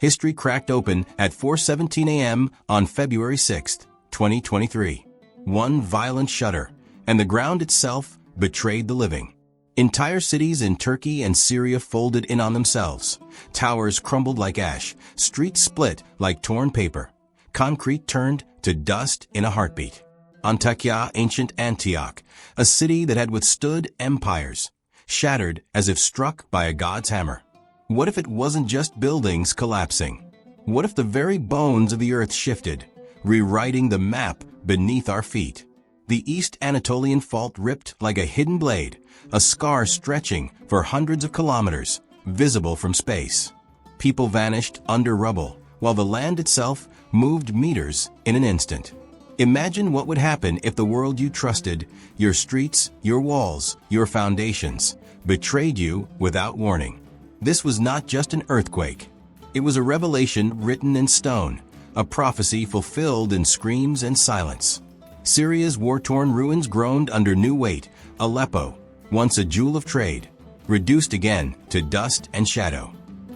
History cracked open at 4:17 a.m. on February 6, 2023. One violent shudder, and the ground itself betrayed the living. Entire cities in Turkey and Syria folded in on themselves. Towers crumbled like ash, streets split like torn paper. Concrete turned to dust in a heartbeat. Antakya, ancient Antioch, a city that had withstood empires, shattered as if struck by a god's hammer. What if it wasn't just buildings collapsing? What if the very bones of the earth shifted, rewriting the map beneath our feet? The East Anatolian Fault ripped like a hidden blade, a scar stretching for hundreds of kilometers, visible from space. People vanished under rubble, while the land itself moved meters in an instant. Imagine what would happen if the world you trusted, your streets, your walls, your foundations, betrayed you without warning. This was not just an earthquake. It was a revelation written in stone, a prophecy fulfilled in screams and silence. Syria's war-torn ruins groaned under new weight. Aleppo, once a jewel of trade, reduced again to dust and shadow.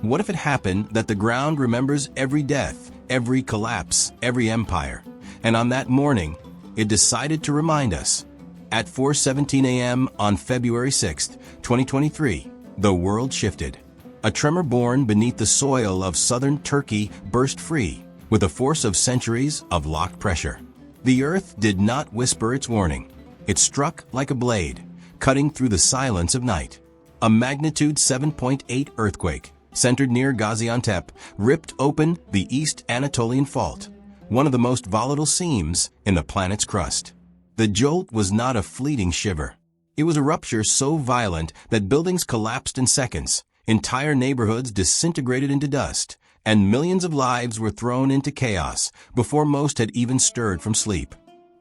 What if it happened that the ground remembers every death, every collapse, every empire, and on that morning, it decided to remind us? At 4:17 a.m. on February 6, 2023, the world shifted. A tremor born beneath the soil of southern Turkey burst free, with the force of centuries of locked pressure. The earth did not whisper its warning. It struck like a blade, cutting through the silence of night. A magnitude 7.8 earthquake, centered near Gaziantep, ripped open the East Anatolian Fault, one of the most volatile seams in the planet's crust. The jolt was not a fleeting shiver. It was a rupture so violent that buildings collapsed in seconds, entire neighborhoods disintegrated into dust, and millions of lives were thrown into chaos before most had even stirred from sleep.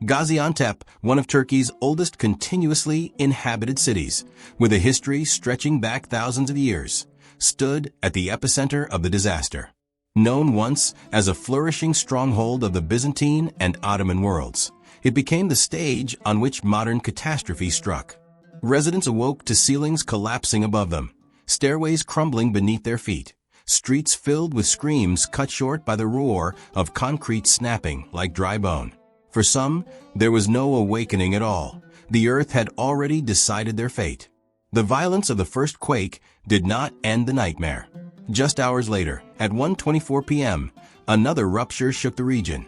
Gaziantep, one of Turkey's oldest continuously inhabited cities, with a history stretching back thousands of years, stood at the epicenter of the disaster. Known once as a flourishing stronghold of the Byzantine and Ottoman worlds, it became the stage on which modern catastrophe struck. Residents awoke to ceilings collapsing above them, stairways crumbling beneath their feet, streets filled with screams cut short by the roar of concrete snapping like dry bone. For some, there was no awakening at all. The earth had already decided their fate. The violence of the first quake did not end the nightmare. Just hours later, at 1:24 p.m., another rupture shook the region.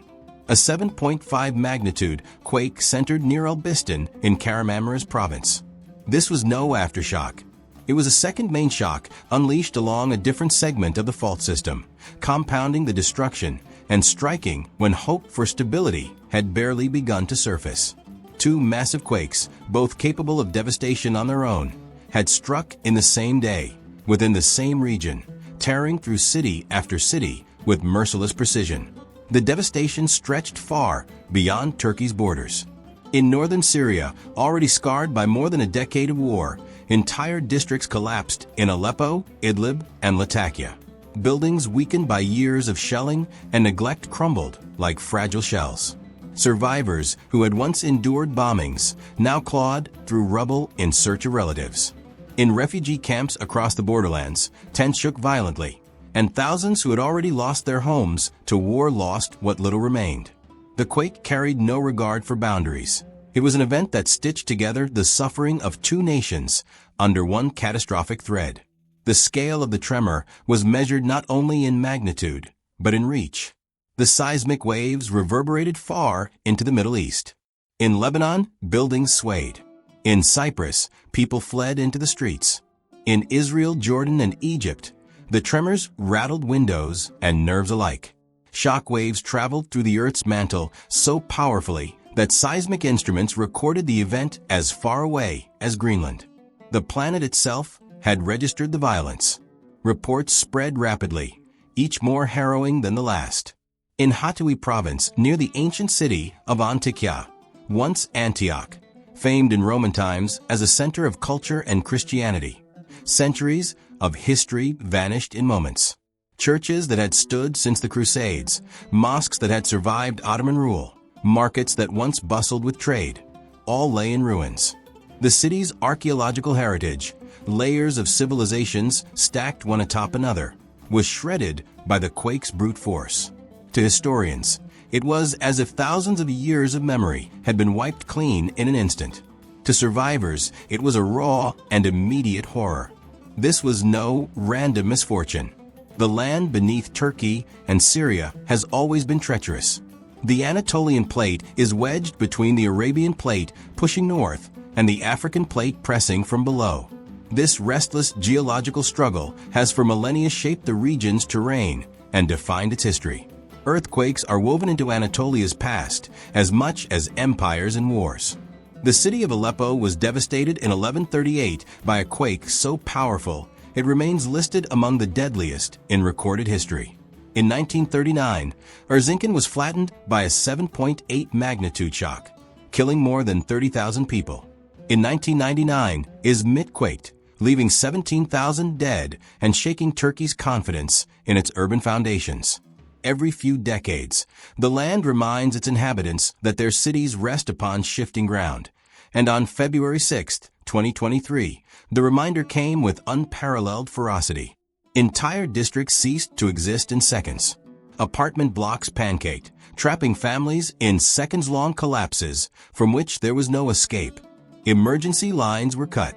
A 7.5 magnitude quake centered near Elbistan in Kahramanmaraş province. This was no aftershock. It was a second main shock unleashed along a different segment of the fault system, compounding the destruction and striking when hope for stability had barely begun to surface. Two massive quakes, both capable of devastation on their own, had struck in the same day, within the same region, tearing through city after city with merciless precision. The devastation stretched far beyond Turkey's borders. In northern Syria, already scarred by more than a decade of war, entire districts collapsed in Aleppo, Idlib, and Latakia. Buildings weakened by years of shelling and neglect crumbled like fragile shells. Survivors who had once endured bombings now clawed through rubble in search of relatives. In refugee camps across the borderlands, tents shook violently, and thousands who had already lost their homes to war lost what little remained. The quake carried no regard for boundaries. It was an event that stitched together the suffering of two nations under one catastrophic thread. The scale of the tremor was measured not only in magnitude, but in reach. The seismic waves reverberated far into the Middle East. In Lebanon, buildings swayed. In Cyprus, people fled into the streets. In Israel, Jordan, and Egypt, the tremors rattled windows and nerves alike. Shock waves traveled through the Earth's mantle so powerfully that seismic instruments recorded the event as far away as Greenland. The planet itself had registered the violence. Reports spread rapidly, each more harrowing than the last. In Hatay province, near the ancient city of Antakya, once Antioch, famed in Roman times as a center of culture and Christianity, centuries of history vanished in moments. Churches that had stood since the Crusades, mosques that had survived Ottoman rule, markets that once bustled with trade, all lay in ruins. The city's archaeological heritage, layers of civilizations stacked one atop another, was shredded by the quake's brute force. To historians, it was as if thousands of years of memory had been wiped clean in an instant. To survivors, it was a raw and immediate horror. This was no random misfortune. The land beneath Turkey and Syria has always been treacherous. The Anatolian plate is wedged between the Arabian plate pushing north and the African plate pressing from below. This restless geological struggle has for millennia shaped the region's terrain and defined its history. Earthquakes are woven into Anatolia's past as much as empires and wars. The city of Aleppo was devastated in 1138 by a quake so powerful it remains listed among the deadliest in recorded history. In 1939, Erzincan was flattened by a 7.8 magnitude shock, killing more than 30,000 people. In 1999, Izmit quaked, leaving 17,000 dead and shaking Turkey's confidence in its urban foundations. Every few decades, the land reminds its inhabitants that their cities rest upon shifting ground. And on February 6, 2023, the reminder came with unparalleled ferocity. Entire districts ceased to exist in seconds. Apartment blocks pancaked, trapping families in seconds-long collapses from which there was no escape. Emergency lines were cut.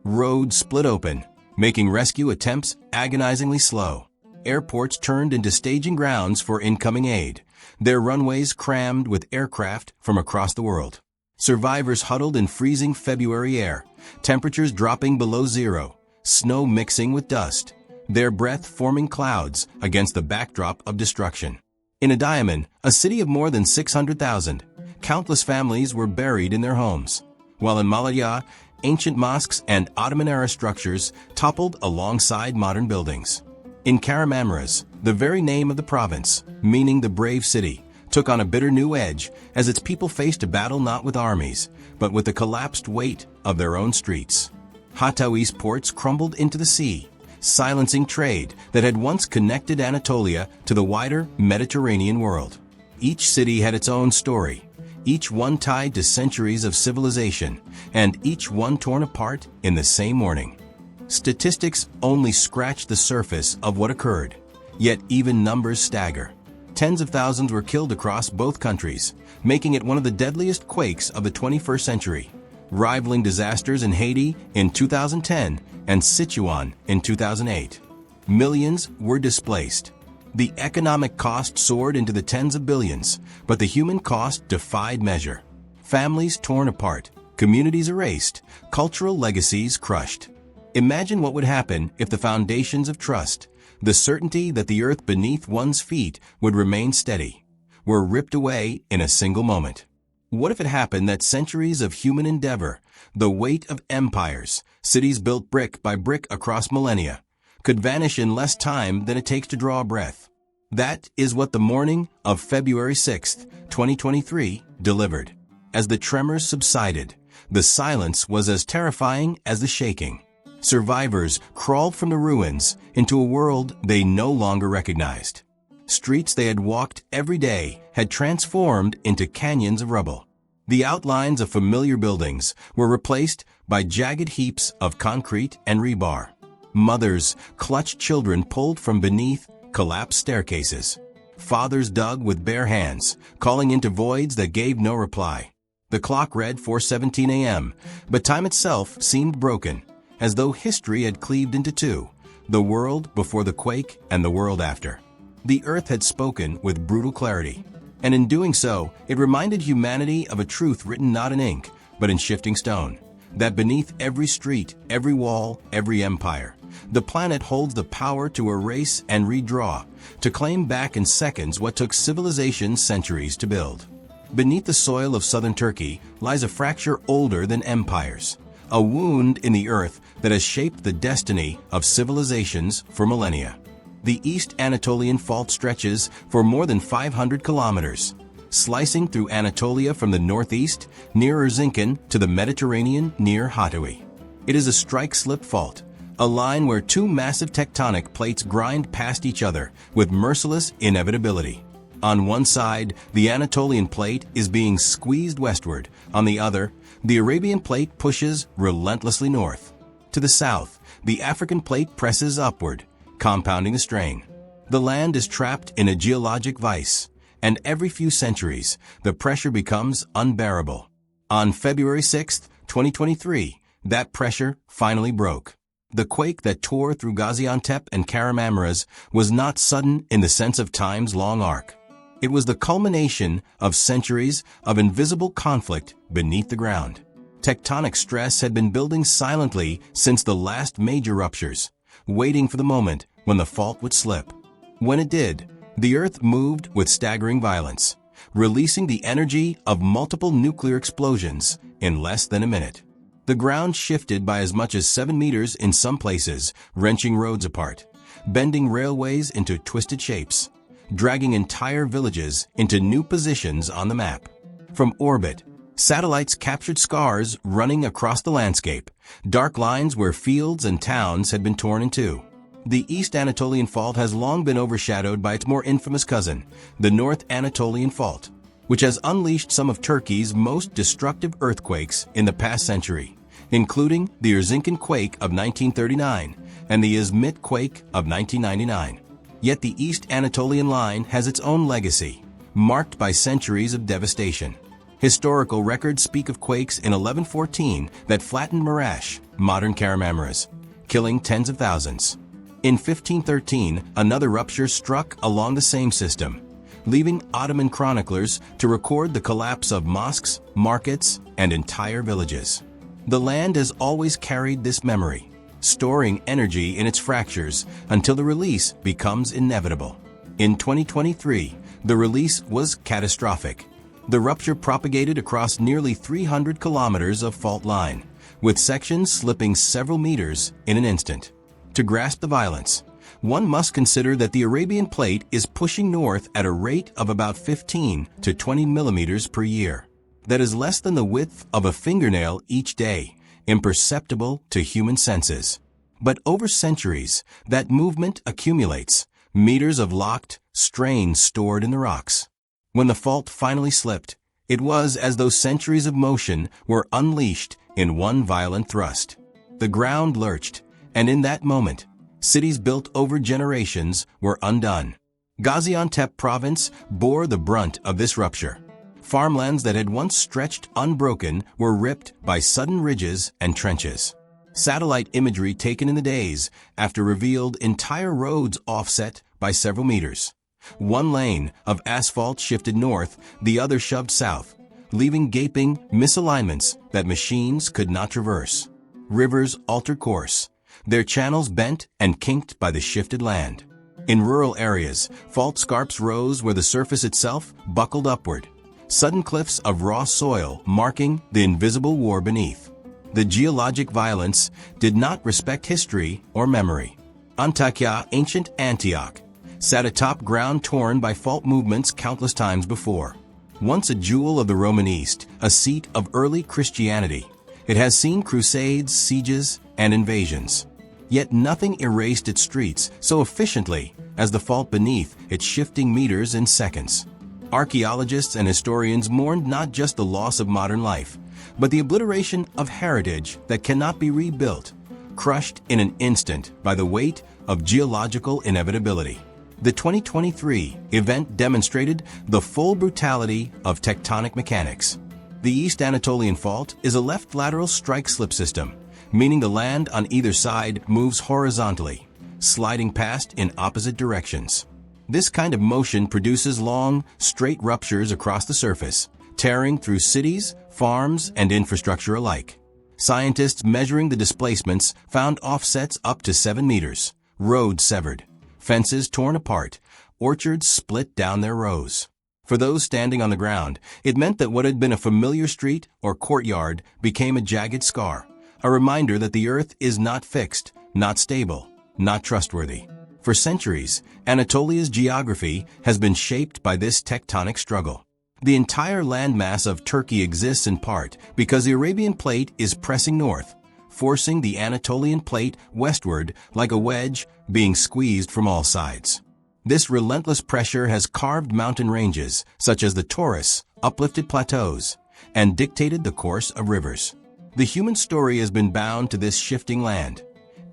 Roads split open, making rescue attempts agonizingly slow. Airports turned into staging grounds for incoming aid, their runways crammed with aircraft from across the world. Survivors huddled in freezing February air, temperatures dropping below zero, snow mixing with dust, their breath forming clouds against the backdrop of destruction. In Adiyaman, a city of more than 600,000, countless families were buried in their homes, while in Malatya, ancient mosques and Ottoman-era structures toppled alongside modern buildings. In Kahramanmaraş, the very name of the province, meaning the brave city, took on a bitter new edge as its people faced a battle not with armies, but with the collapsed weight of their own streets. Hatawi's ports crumbled into the sea, silencing trade that had once connected Anatolia to the wider Mediterranean world. Each city had its own story, each one tied to centuries of civilization, and each one torn apart in the same morning. Statistics only scratch the surface of what occurred, yet even numbers stagger. Tens of thousands were killed across both countries, making it one of the deadliest quakes of the 21st century, rivaling disasters in Haiti in 2010 and Sichuan in 2008. Millions were displaced. The economic cost soared into the tens of billions, but the human cost defied measure. Families torn apart, communities erased, cultural legacies crushed. Imagine what would happen if the foundations of trust, the certainty that the earth beneath one's feet would remain steady, were ripped away in a single moment. What if it happened that centuries of human endeavor, the weight of empires, cities built brick by brick across millennia, could vanish in less time than it takes to draw a breath? That is what the morning of February 6, 2023, delivered. As the tremors subsided, the silence was as terrifying as the shaking. Survivors crawled from the ruins into a world they no longer recognized. Streets they had walked every day had transformed into canyons of rubble. The outlines of familiar buildings were replaced by jagged heaps of concrete and rebar. Mothers clutched children pulled from beneath collapsed staircases. Fathers dug with bare hands, calling into voids that gave no reply. The clock read 4:17 a.m., but time itself seemed broken, as though history had cleaved into two, the world before the quake and the world after. The earth had spoken with brutal clarity, and in doing so, it reminded humanity of a truth written not in ink, but in shifting stone, that beneath every street, every wall, every empire, the planet holds the power to erase and redraw, to claim back in seconds what took civilizations centuries to build. Beneath the soil of southern Turkey lies a fracture older than empires, a wound in the earth that has shaped the destiny of civilizations for millennia. The East Anatolian Fault stretches for more than 500 kilometers, slicing through Anatolia from the northeast near Erzincan to the Mediterranean near Hatawi. It is a strike-slip fault, a line where two massive tectonic plates grind past each other with merciless inevitability. On one side, the Anatolian plate is being squeezed westward. On the other, the Arabian plate pushes relentlessly north. To the south, the African plate presses upward, compounding the strain. The land is trapped in a geologic vice, and every few centuries, the pressure becomes unbearable. On February 6, 2023, that pressure finally broke. The quake that tore through Gaziantep and Kahramanmaraş was not sudden in the sense of time's long arc. It was the culmination of centuries of invisible conflict beneath the ground. Tectonic stress had been building silently since the last major ruptures, waiting for the moment when the fault would slip. When it did, the Earth moved with staggering violence, releasing the energy of multiple nuclear explosions in less than a minute. The ground shifted by as much as 7 meters in some places, wrenching roads apart, bending railways into twisted shapes, dragging entire villages into new positions on the map. From orbit, satellites captured scars running across the landscape, dark lines where fields and towns had been torn in two. The East Anatolian Fault has long been overshadowed by its more infamous cousin, the North Anatolian Fault, which has unleashed some of Turkey's most destructive earthquakes in the past century, including the Erzincan quake of 1939 and the Izmit quake of 1999. Yet the East Anatolian line has its own legacy, marked by centuries of devastation. Historical records speak of quakes in 1114 that flattened Maraş, modern Kahramanmaraş, killing tens of thousands. In 1513, another rupture struck along the same system, leaving Ottoman chroniclers to record the collapse of mosques, markets, and entire villages. The land has always carried this memory, storing energy in its fractures until the release becomes inevitable. In 2023, the release was catastrophic. The rupture propagated across nearly 300 kilometers of fault line, with sections slipping several meters in an instant. To grasp the violence, one must consider that the Arabian Plate is pushing north at a rate of about 15 to 20 millimeters per year. That is less than the width of a fingernail each day, imperceptible to human senses. But over centuries, that movement accumulates, meters of locked, strain stored in the rocks. When the fault finally slipped, it was as though centuries of motion were unleashed in one violent thrust. The ground lurched, and in that moment, cities built over generations were undone. Gaziantep province bore the brunt of this rupture. Farmlands that had once stretched unbroken were ripped by sudden ridges and trenches. Satellite imagery taken in the days after revealed entire roads offset by several meters. One lane of asphalt shifted north, the other shoved south, leaving gaping misalignments that machines could not traverse. Rivers altered course, their channels bent and kinked by the shifted land. In rural areas, fault scarps rose where the surface itself buckled upward. Sudden cliffs of raw soil marking the invisible war beneath. The geologic violence did not respect history or memory. Antakya, ancient Antioch, sat atop ground torn by fault movements countless times before. Once a jewel of the Roman East, a seat of early Christianity, it has seen crusades, sieges, and invasions. Yet nothing erased its streets so efficiently as the fault beneath its shifting meters in seconds. Archaeologists and historians mourned not just the loss of modern life, but the obliteration of heritage that cannot be rebuilt, crushed in an instant by the weight of geological inevitability. The 2023 event demonstrated the full brutality of tectonic mechanics. The East Anatolian Fault is a left lateral strike-slip system, meaning the land on either side moves horizontally, sliding past in opposite directions. This kind of motion produces long, straight ruptures across the surface, tearing through cities, farms, and infrastructure alike. Scientists measuring the displacements found offsets up to 7 meters, roads severed, fences torn apart, orchards split down their rows. For those standing on the ground, it meant that what had been a familiar street or courtyard became a jagged scar, a reminder that the earth is not fixed, not stable, not trustworthy. For centuries, Anatolia's geography has been shaped by this tectonic struggle. The entire landmass of Turkey exists in part because the Arabian Plate is pressing north, forcing the Anatolian Plate westward like a wedge being squeezed from all sides. This relentless pressure has carved mountain ranges, such as the Taurus, uplifted plateaus, and dictated the course of rivers. The human story has been bound to this shifting land.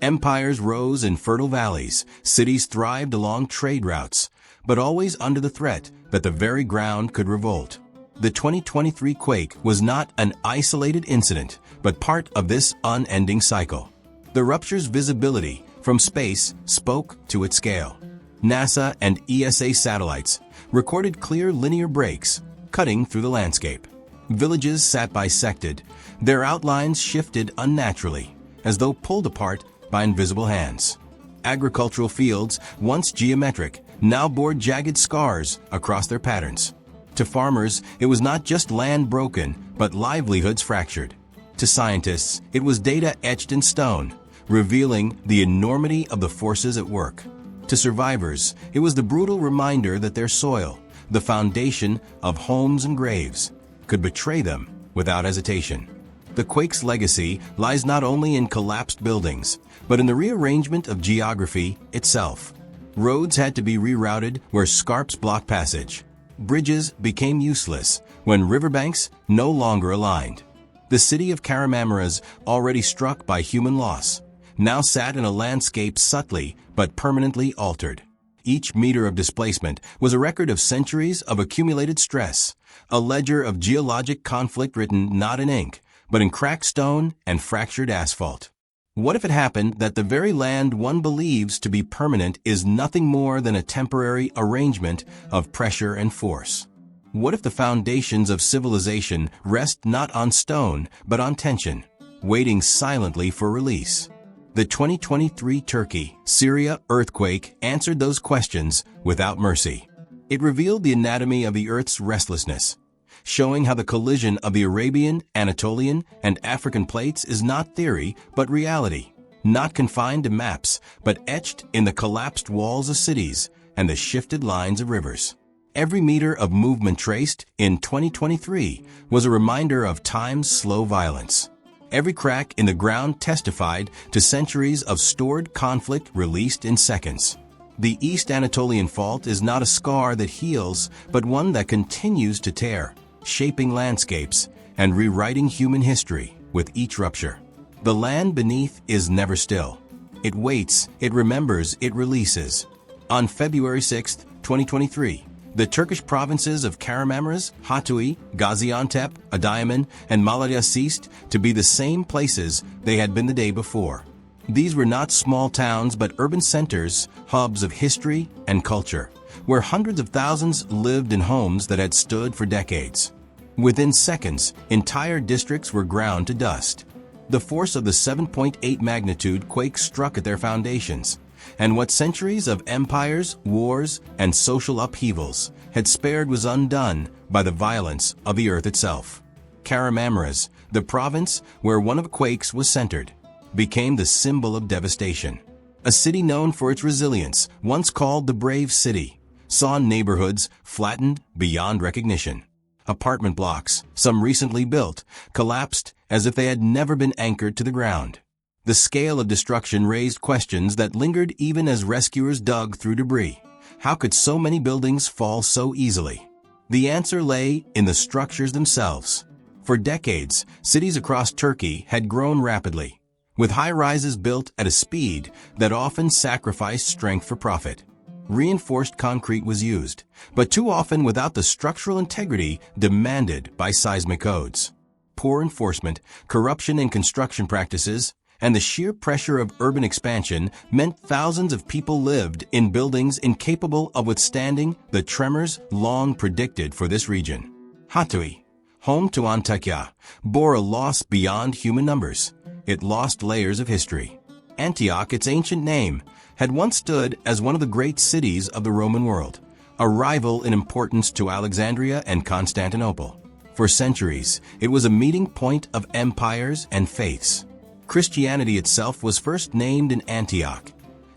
Empires rose in fertile valleys, cities thrived along trade routes, but always under the threat that the very ground could revolt. The 2023 quake was not an isolated incident, but part of this unending cycle. The rupture's visibility from space spoke to its scale. NASA and ESA satellites recorded clear linear breaks cutting through the landscape. Villages sat bisected, their outlines shifted unnaturally, as though pulled apart by invisible hands. Agricultural fields, once geometric, now bore jagged scars across their patterns. To farmers, it was not just land broken, but livelihoods fractured. To scientists, it was data etched in stone, revealing the enormity of the forces at work. To survivors, it was the brutal reminder that their soil, the foundation of homes and graves, could betray them without hesitation. The quake's legacy lies not only in collapsed buildings, but in the rearrangement of geography itself. Roads had to be rerouted where scarps blocked passage. Bridges became useless when riverbanks no longer aligned. The city of Caramameras, already struck by human loss, now sat in a landscape subtly but permanently altered. Each meter of displacement was a record of centuries of accumulated stress, a ledger of geologic conflict written not in ink, but in cracked stone and fractured asphalt. What if it happened that the very land one believes to be permanent is nothing more than a temporary arrangement of pressure and force? What if the foundations of civilization rest not on stone, but on tension, waiting silently for release? The 2023 Turkey-Syria earthquake answered those questions without mercy. It revealed the anatomy of the Earth's restlessness, showing how the collision of the Arabian, Anatolian, and African plates is not theory, but reality, not confined to maps, but etched in the collapsed walls of cities and the shifted lines of rivers. Every meter of movement traced in 2023 was a reminder of time's slow violence. Every crack in the ground testified to centuries of stored conflict released in seconds. The East Anatolian Fault is not a scar that heals, but one that continues to tear, shaping landscapes and rewriting human history with each rupture. The land beneath is never still. It waits, it remembers, it releases. On February 6, 2023, the Turkish provinces of Kahramanmaraş, Hatay, Gaziantep, Adıyaman, and Malatya ceased to be the same places they had been the day before. These were not small towns but urban centers, hubs of history and culture, where hundreds of thousands lived in homes that had stood for decades. Within seconds, entire districts were ground to dust. The force of the 7.8 magnitude quake struck at their foundations, and what centuries of empires, wars, and social upheavals had spared was undone by the violence of the earth itself. Kahramanmaraş, the province where one of the quakes was centered, became the symbol of devastation. A city known for its resilience, once called the Brave City, saw neighborhoods flattened beyond recognition. Apartment blocks, some recently built, collapsed as if they had never been anchored to the ground. The scale of destruction raised questions that lingered even as rescuers dug through debris. How could so many buildings fall so easily? The answer lay in the structures themselves. For decades, cities across Turkey had grown rapidly, with high-rises built at a speed that often sacrificed strength for profit. Reinforced concrete was used, but too often without the structural integrity demanded by seismic codes. Poor enforcement, corruption in construction practices, and the sheer pressure of urban expansion meant thousands of people lived in buildings incapable of withstanding the tremors long predicted for this region. Hatay, home to Antakya, bore a loss beyond human numbers. It lost layers of history. Antioch, its ancient name, had once stood as one of the great cities of the Roman world, a rival in importance to Alexandria and Constantinople. For centuries, it was a meeting point of empires and faiths. Christianity itself was first named in Antioch,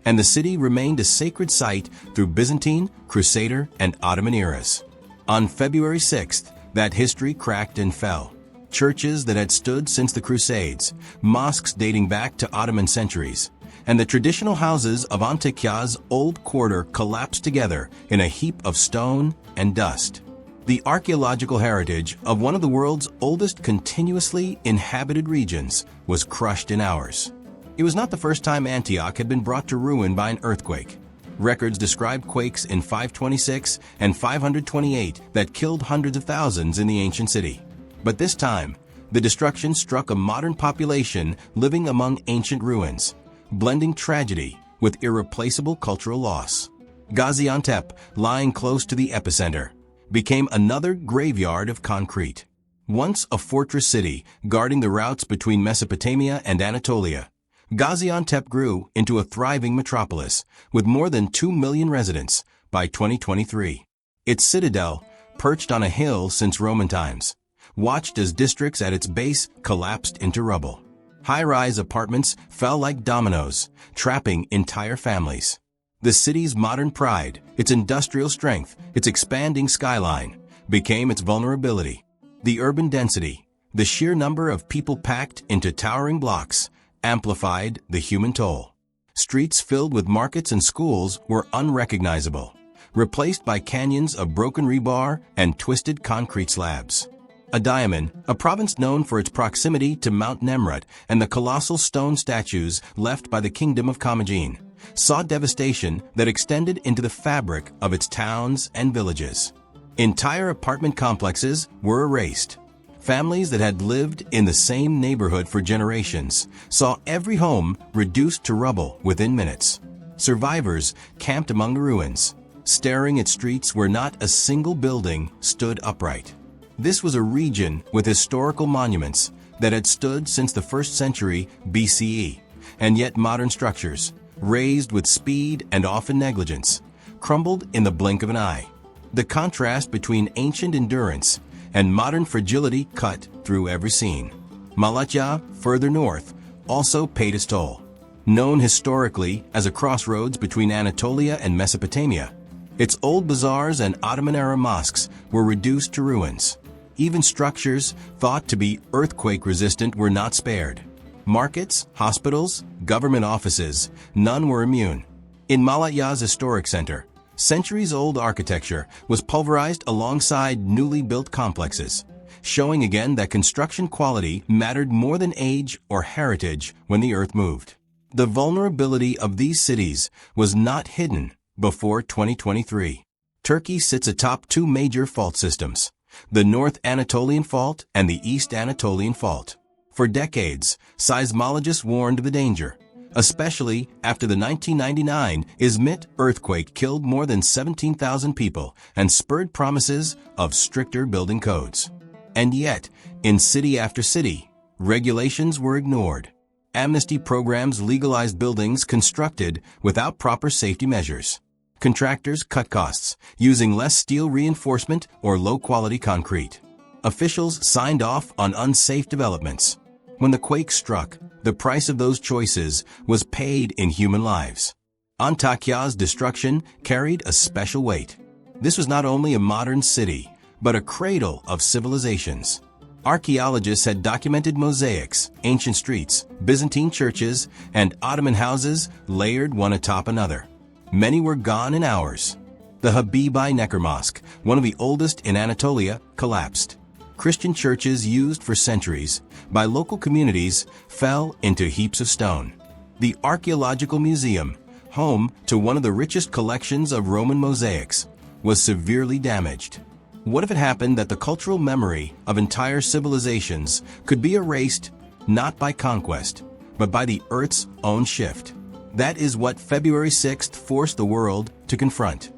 and the city remained a sacred site through Byzantine, Crusader, and Ottoman eras. On February 6th, that history cracked and fell. Churches that had stood since the Crusades, mosques dating back to Ottoman centuries, and the traditional houses of Antakya's old quarter collapsed together in a heap of stone and dust. The archaeological heritage of one of the world's oldest continuously inhabited regions was crushed in hours. It was not the first time Antioch had been brought to ruin by an earthquake. Records describe quakes in 526 and 528 that killed hundreds of thousands in the ancient city. But this time, the destruction struck a modern population living among ancient ruins, blending tragedy with irreplaceable cultural loss. Gaziantep, lying close to the epicenter, became another graveyard of concrete. Once a fortress city guarding the routes between Mesopotamia and Anatolia, Gaziantep grew into a thriving metropolis with more than 2 million residents by 2023. Its citadel, perched on a hill since Roman times, watched as districts at its base collapsed into rubble. High-rise apartments fell like dominoes, trapping entire families. The city's modern pride, its industrial strength, its expanding skyline, became its vulnerability. The urban density, the sheer number of people packed into towering blocks, amplified the human toll. Streets filled with markets and schools were unrecognizable, replaced by canyons of broken rebar and twisted concrete slabs. Adiyaman, a province known for its proximity to Mount Nemrut and the colossal stone statues left by the kingdom of Commagene, saw devastation that extended into the fabric of its towns and villages. Entire apartment complexes were erased. Families that had lived in the same neighborhood for generations saw every home reduced to rubble within minutes. Survivors camped among the ruins, staring at streets where not a single building stood upright. This was a region with historical monuments that had stood since the 1st century BCE, and yet modern structures, raised with speed and often negligence, crumbled in the blink of an eye. The contrast between ancient endurance and modern fragility cut through every scene. Malatya, further north, also paid its toll. Known historically as a crossroads between Anatolia and Mesopotamia, its old bazaars and Ottoman-era mosques were reduced to ruins. Even structures thought to be earthquake-resistant were not spared. Markets, hospitals, government offices, none were immune. In Malatya's historic center, centuries-old architecture was pulverized alongside newly built complexes, showing again that construction quality mattered more than age or heritage when the earth moved. The vulnerability of these cities was not hidden before 2023. Turkey sits atop 2 major fault systems, the North Anatolian Fault and the East Anatolian Fault. For decades, seismologists warned of the danger, especially after the 1999 Izmit earthquake killed more than 17,000 people and spurred promises of stricter building codes. And yet, in city after city, regulations were ignored. Amnesty programs legalized buildings constructed without proper safety measures. Contractors cut costs, using less steel reinforcement or low-quality concrete. Officials signed off on unsafe developments. When the quake struck, the price of those choices was paid in human lives. Antakya's destruction carried a special weight. This was not only a modern city, but a cradle of civilizations. Archaeologists had documented mosaics, ancient streets, Byzantine churches, and Ottoman houses layered one atop another. Many were gone in hours. The Habibi Necker Mosque, one of the oldest in Anatolia, collapsed. Christian churches used for centuries by local communities fell into heaps of stone. The Archaeological Museum, home to one of the richest collections of Roman mosaics, was severely damaged. What if it happened that the cultural memory of entire civilizations could be erased not by conquest, but by the Earth's own shift? That is what February 6th forced the world to confront.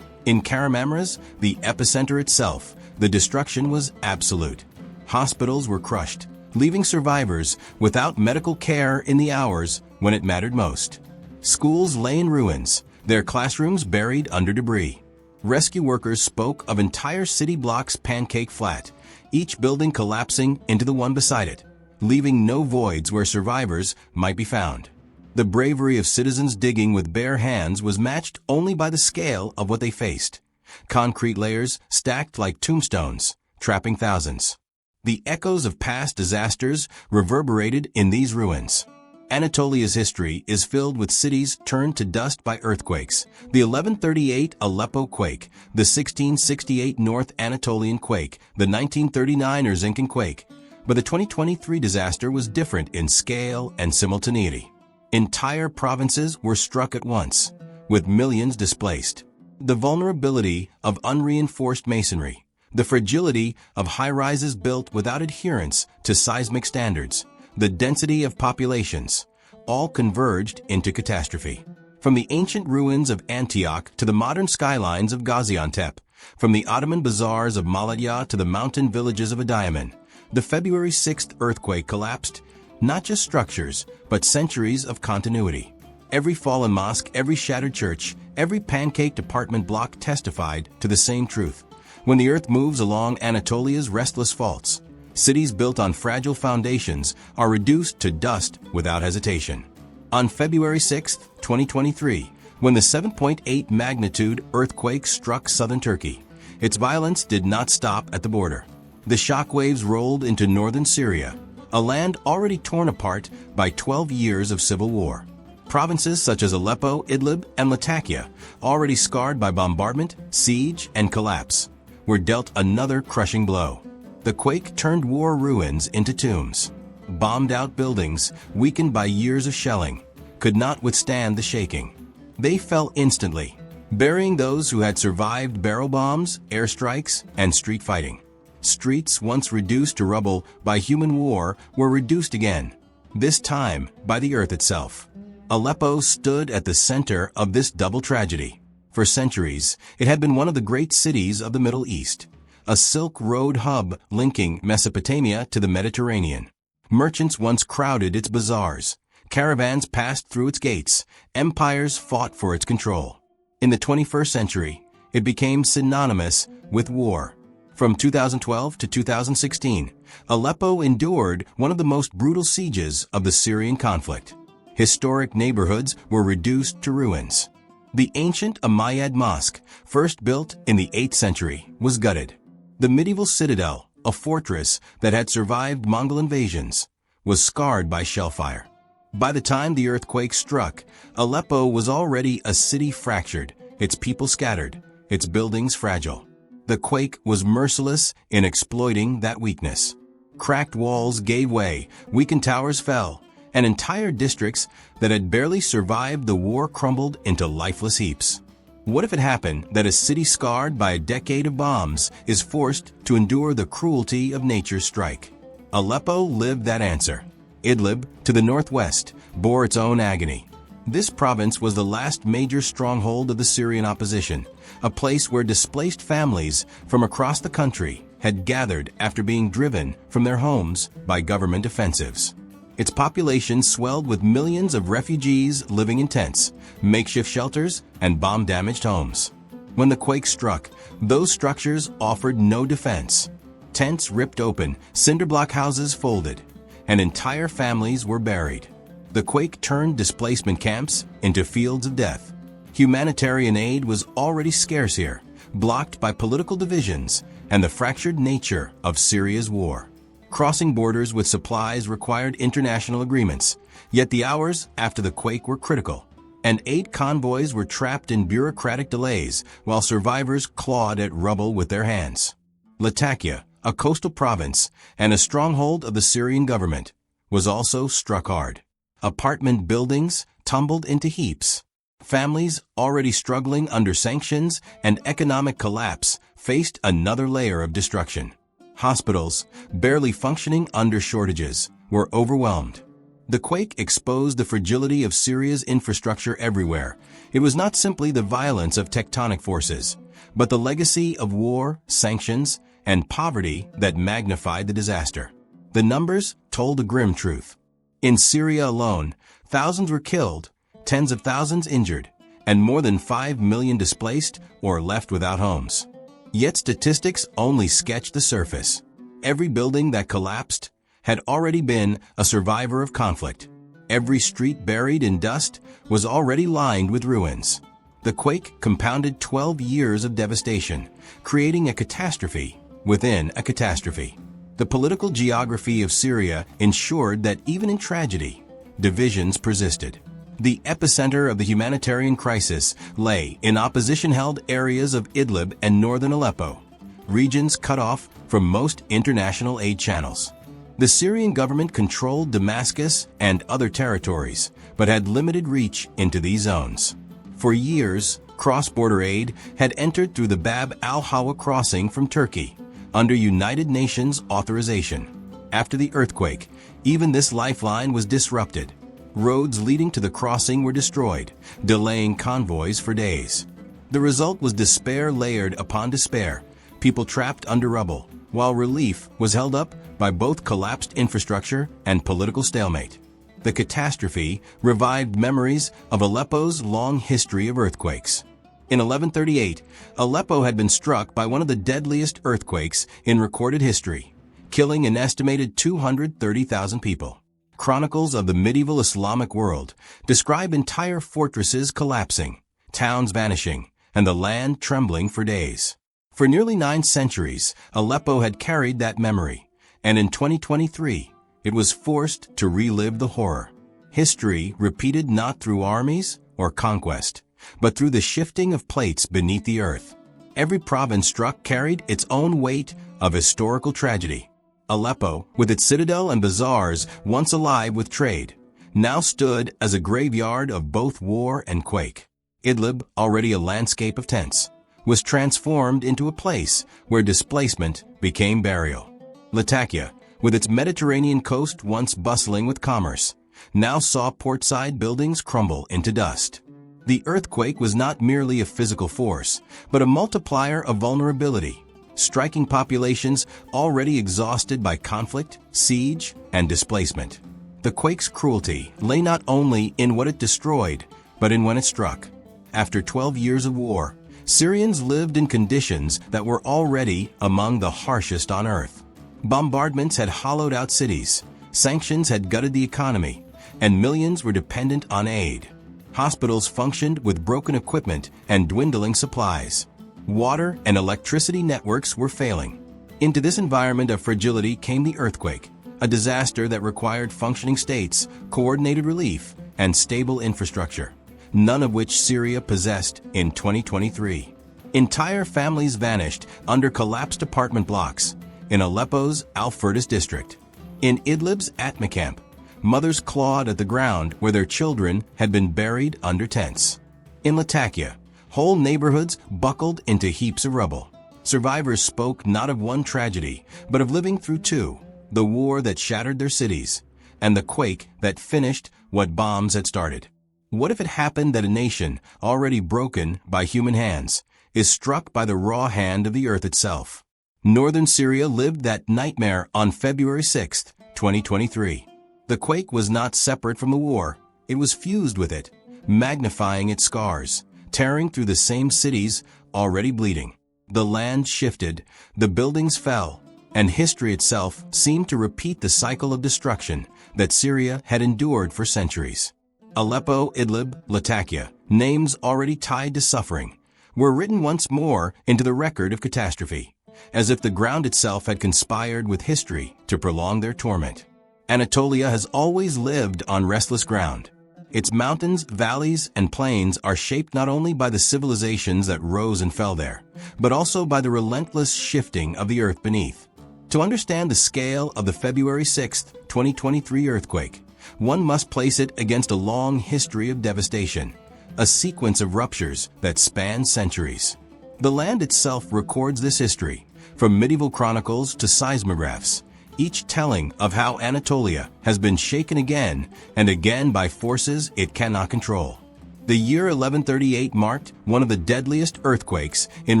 In Karamamras, the epicenter itself, the destruction was absolute. Hospitals were crushed, leaving survivors without medical care in the hours when it mattered most. Schools lay in ruins, their classrooms buried under debris. Rescue workers spoke of entire city blocks pancake flat, each building collapsing into the one beside it, leaving no voids where survivors might be found. The bravery of citizens digging with bare hands was matched only by the scale of what they faced. Concrete layers stacked like tombstones, trapping thousands. The echoes of past disasters reverberated in these ruins. Anatolia's history is filled with cities turned to dust by earthquakes. The 1138 Aleppo quake, the 1668 North Anatolian quake, the 1939 Erzincan quake. But the 2023 disaster was different in scale and simultaneity. Entire provinces were struck at once, with millions displaced. The vulnerability of unreinforced masonry, the fragility of high-rises built without adherence to seismic standards, the density of populations, all converged into catastrophe. From the ancient ruins of Antioch to the modern skylines of Gaziantep, from the Ottoman bazaars of Malatya to the mountain villages of Adiyaman, the February 6th earthquake collapsed not just structures, but centuries of continuity. Every fallen mosque, every shattered church, every pancaked apartment block testified to the same truth. When the earth moves along Anatolia's restless faults, cities built on fragile foundations are reduced to dust without hesitation. On February 6, 2023, when the 7.8 magnitude earthquake struck southern Turkey, its violence did not stop at the border. The shockwaves rolled into northern Syria, a land already torn apart by 12 years of civil war. Provinces such as Aleppo, Idlib, and Latakia, already scarred by bombardment, siege, and collapse, were dealt another crushing blow. The quake turned war ruins into tombs. Bombed-out buildings, weakened by years of shelling, could not withstand the shaking. They fell instantly, burying those who had survived barrel bombs, airstrikes, and street fighting. Streets once reduced to rubble by human war were reduced again, this time by the earth itself. Aleppo stood at the center of this double tragedy. For centuries, it had been one of the great cities of the Middle East, a Silk Road hub linking Mesopotamia to the Mediterranean. Merchants once crowded its bazaars, caravans passed through its gates, empires fought for its control. In the 21st century, it became synonymous with war. From 2012 to 2016, Aleppo endured one of the most brutal sieges of the Syrian conflict. Historic neighborhoods were reduced to ruins. The ancient Umayyad Mosque, first built in the 8th century, was gutted. The medieval citadel, a fortress that had survived Mongol invasions, was scarred by shellfire. By the time the earthquake struck, Aleppo was already a city fractured, its people scattered, its buildings fragile. The quake was merciless in exploiting that weakness. Cracked walls gave way, weakened towers fell, and entire districts that had barely survived the war crumbled into lifeless heaps. What if it happened that a city scarred by a decade of bombs is forced to endure the cruelty of nature's strike? Aleppo lived that answer. Idlib, to the northwest, bore its own agony. This province was the last major stronghold of the Syrian opposition, a place where displaced families from across the country had gathered after being driven from their homes by government offensives. Its population swelled with millions of refugees living in tents, makeshift shelters, and bomb-damaged homes. When the quake struck, those structures offered no defense. Tents ripped open, cinder block houses folded, and entire families were buried. The quake turned displacement camps into fields of death. Humanitarian aid was already scarce here, blocked by political divisions and the fractured nature of Syria's war. Crossing borders with supplies required international agreements, yet the hours after the quake were critical, and aid convoys were trapped in bureaucratic delays while survivors clawed at rubble with their hands. Latakia, a coastal province and a stronghold of the Syrian government, was also struck hard. Apartment buildings tumbled into heaps. Families already struggling under sanctions and economic collapse faced another layer of destruction. Hospitals, barely functioning under shortages, were overwhelmed. The quake exposed the fragility of Syria's infrastructure everywhere. It was not simply the violence of tectonic forces, but the legacy of war, sanctions, and poverty that magnified the disaster. The numbers told a grim truth. In Syria alone, thousands were killed, tens of thousands injured, and more than 5 million displaced or left without homes. Yet statistics only sketch the surface. Every building that collapsed had already been a survivor of conflict. Every street buried in dust was already lined with ruins. The quake compounded 12 years of devastation, creating a catastrophe within a catastrophe. The political geography of Syria ensured that even in tragedy, divisions persisted. The epicenter of the humanitarian crisis lay in opposition-held areas of Idlib and northern Aleppo, regions cut off from most international aid channels. The Syrian government controlled Damascus and other territories, but had limited reach into these zones. For years, cross-border aid had entered through the Bab al-Hawa crossing from Turkey, under United Nations authorization. After the earthquake, even this lifeline was disrupted. Roads leading to the crossing were destroyed, delaying convoys for days. The result was despair layered upon despair, people trapped under rubble, while relief was held up by both collapsed infrastructure and political stalemate. The catastrophe revived memories of Aleppo's long history of earthquakes. In 1138, Aleppo had been struck by one of the deadliest earthquakes in recorded history, killing an estimated 230,000 people. Chronicles of the medieval Islamic world describe entire fortresses collapsing, towns vanishing, and the land trembling for days. For nearly 9 centuries, Aleppo had carried that memory, and in 2023, it was forced to relive the horror. History repeated not through armies or conquest, but through the shifting of plates beneath the earth. Every province struck carried its own weight of historical tragedy. Aleppo, with its citadel and bazaars once alive with trade, now stood as a graveyard of both war and quake. Idlib, already a landscape of tents, was transformed into a place where displacement became burial. Latakia, with its Mediterranean coast once bustling with commerce, now saw portside buildings crumble into dust. The earthquake was not merely a physical force, but a multiplier of vulnerability, striking populations already exhausted by conflict, siege, and displacement. The quake's cruelty lay not only in what it destroyed, but in when it struck. After 12 years of war, Syrians lived in conditions that were already among the harshest on earth. Bombardments had hollowed out cities, sanctions had gutted the economy, and millions were dependent on aid. Hospitals functioned with broken equipment and dwindling supplies. Water and electricity networks were failing. Into this environment of fragility came the earthquake, a disaster that required functioning states, coordinated relief, and stable infrastructure, none of which Syria possessed in 2023. Entire families vanished under collapsed apartment blocks in Aleppo's Al-Firdas district. In Idlib's Atma camp, mothers clawed at the ground where their children had been buried under tents. In Latakia, whole neighborhoods buckled into heaps of rubble. Survivors spoke not of one tragedy, but of living through two: the war that shattered their cities, and the quake that finished what bombs had started. What if it happened that a nation, already broken by human hands, is struck by the raw hand of the earth itself? Northern Syria lived that nightmare on February 6, 2023. The quake was not separate from the war, it was fused with it, magnifying its scars, tearing through the same cities already bleeding. The land shifted, the buildings fell, and history itself seemed to repeat the cycle of destruction that Syria had endured for centuries. Aleppo, Idlib, Latakia, names already tied to suffering, were written once more into the record of catastrophe, as if the ground itself had conspired with history to prolong their torment. Anatolia has always lived on restless ground. Its mountains, valleys, and plains are shaped not only by the civilizations that rose and fell there, but also by the relentless shifting of the earth beneath. To understand the scale of the February 6, 2023 earthquake, one must place it against a long history of devastation, a sequence of ruptures that span centuries. The land itself records this history, from medieval chronicles to seismographs, each telling of how Anatolia has been shaken again and again by forces it cannot control. The year 1138 marked one of the deadliest earthquakes in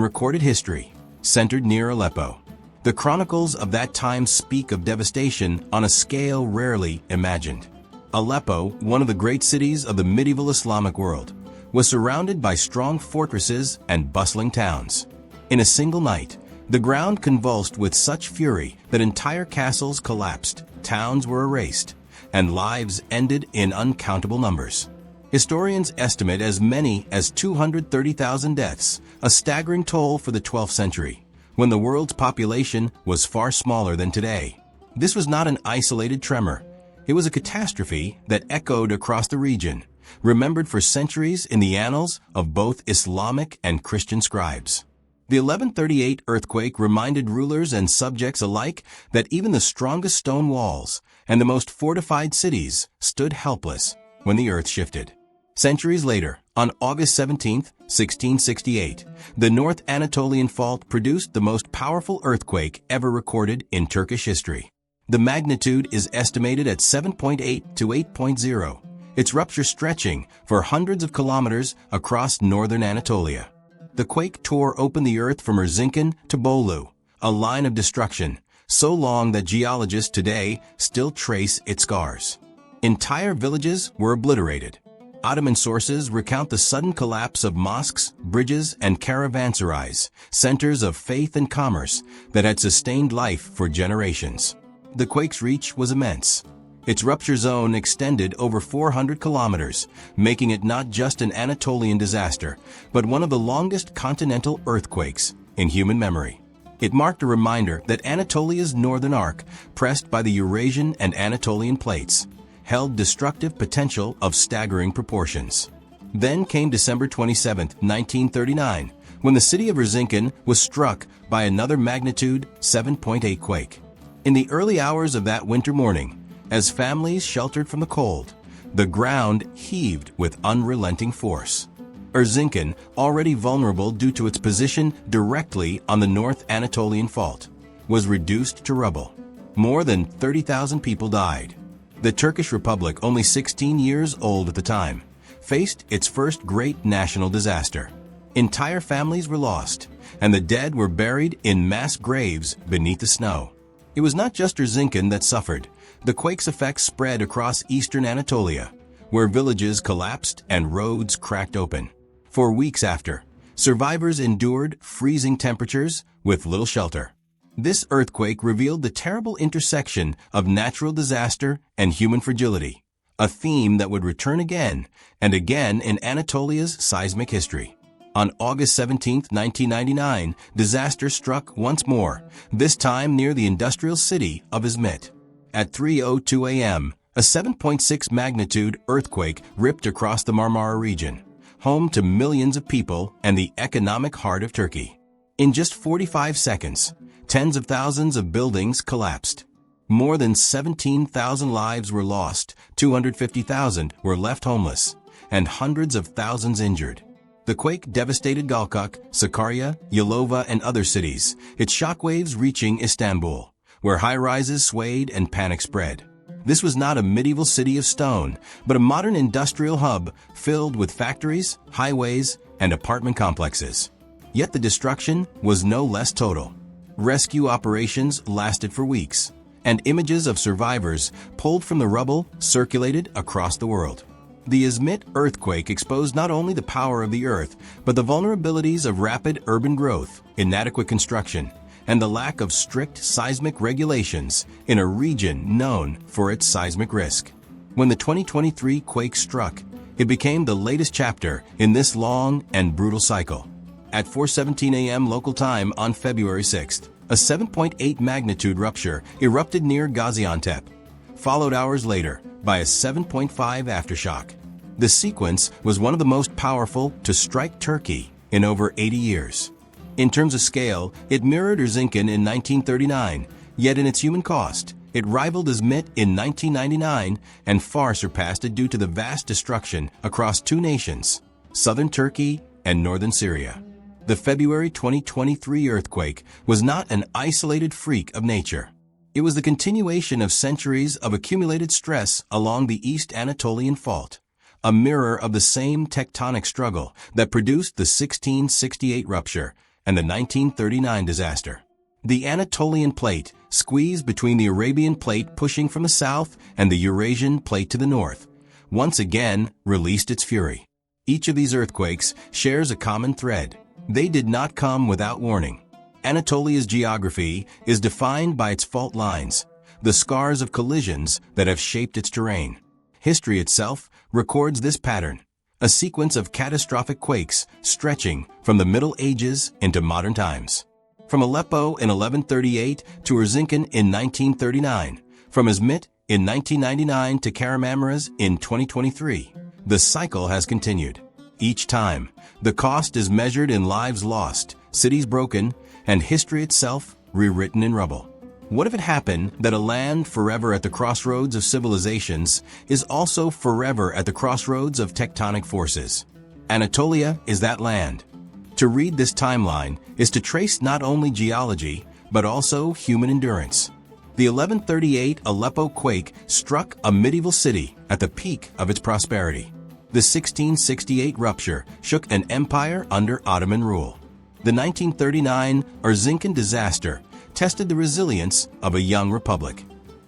recorded history, centered near Aleppo. The chronicles of that time speak of devastation on a scale rarely imagined. Aleppo, one of the great cities of the medieval Islamic world, was surrounded by strong fortresses and bustling towns. In a single night, the ground convulsed with such fury that entire castles collapsed, towns were erased, and lives ended in uncountable numbers. Historians estimate as many as 230,000 deaths, a staggering toll for the 12th century, when the world's population was far smaller than today. This was not an isolated tremor. It was a catastrophe that echoed across the region, remembered for centuries in the annals of both Islamic and Christian scribes. The 1138 earthquake reminded rulers and subjects alike that even the strongest stone walls and the most fortified cities stood helpless when the earth shifted. Centuries later, on August 17, 1668, the North Anatolian Fault produced the most powerful earthquake ever recorded in Turkish history. The magnitude is estimated at 7.8 to 8.0, its rupture stretching for hundreds of kilometers across northern Anatolia. The quake tore open the earth from Erzincan to Bolu, a line of destruction so long that geologists today still trace its scars. Entire villages were obliterated. Ottoman sources recount the sudden collapse of mosques, bridges, and caravanserais, centers of faith and commerce that had sustained life for generations. The quake's reach was immense. Its rupture zone extended over 400 kilometers, making it not just an Anatolian disaster, but one of the longest continental earthquakes in human memory. It marked a reminder that Anatolia's northern arc, pressed by the Eurasian and Anatolian plates, held destructive potential of staggering proportions. Then came December 27, 1939, when the city of Erzincan was struck by another magnitude 7.8 quake. In the early hours of that winter morning, as families sheltered from the cold, the ground heaved with unrelenting force. Erzincan, already vulnerable due to its position directly on the North Anatolian Fault, was reduced to rubble. More than 30,000 people died. The Turkish Republic, only 16 years old at the time, faced its first great national disaster. Entire families were lost, and the dead were buried in mass graves beneath the snow. It was not just Erzincan that suffered. The quake's effects spread across eastern Anatolia, where villages collapsed and roads cracked open. For weeks after, survivors endured freezing temperatures with little shelter. This earthquake revealed the terrible intersection of natural disaster and human fragility, a theme that would return again and again in Anatolia's seismic history. On August 17, 1999, disaster struck once more, this time near the industrial city of Izmit. At 3:02 a.m., a 7.6 magnitude earthquake ripped across the Marmara region, home to millions of people and the economic heart of Turkey. In just 45 seconds, tens of thousands of buildings collapsed. More than 17,000 lives were lost, 250,000 were left homeless, and hundreds of thousands injured. The quake devastated Galkak, Sakarya, Yalova, and other cities, its shockwaves reaching Istanbul, where high-rises swayed and panic spread. This was not a medieval city of stone, but a modern industrial hub filled with factories, highways, and apartment complexes. Yet the destruction was no less total. Rescue operations lasted for weeks, and images of survivors pulled from the rubble circulated across the world. The Izmit earthquake exposed not only the power of the earth, but the vulnerabilities of rapid urban growth, inadequate construction, and the lack of strict seismic regulations in a region known for its seismic risk. When the 2023 quake struck, it became the latest chapter in this long and brutal cycle. At 4:17 a.m. local time on February 6th, a 7.8 magnitude rupture erupted near Gaziantep, followed hours later by a 7.5 aftershock. The sequence was one of the most powerful to strike Turkey in over 80 years. In terms of scale, it mirrored Erzincan in 1939, yet in its human cost, it rivaled Izmit in 1999 and far surpassed it due to the vast destruction across two nations, southern Turkey and northern Syria. The February 2023 earthquake was not an isolated freak of nature. It was the continuation of centuries of accumulated stress along the East Anatolian Fault, a mirror of the same tectonic struggle that produced the 1668 rupture and the 1939 disaster. The Anatolian plate, squeezed between the Arabian plate pushing from the south and the Eurasian plate to the north, once again released its fury. Each of these earthquakes shares a common thread. They did not come without warning. Anatolia's geography is defined by its fault lines, the scars of collisions that have shaped its terrain. History itself records this pattern, a sequence of catastrophic quakes stretching from the Middle Ages into modern times. From Aleppo in 1138 to Erzincan in 1939, from Izmit in 1999 to Kahramanmaraş in 2023, the cycle has continued. Each time, the cost is measured in lives lost, cities broken, and history itself rewritten in rubble. What if it happened that a land forever at the crossroads of civilizations is also forever at the crossroads of tectonic forces? Anatolia is that land. To read this timeline is to trace not only geology, but also human endurance. The 1138 Aleppo quake struck a medieval city at the peak of its prosperity. The 1668 rupture shook an empire under Ottoman rule. The 1939 Erzincan disaster tested the resilience of a young republic.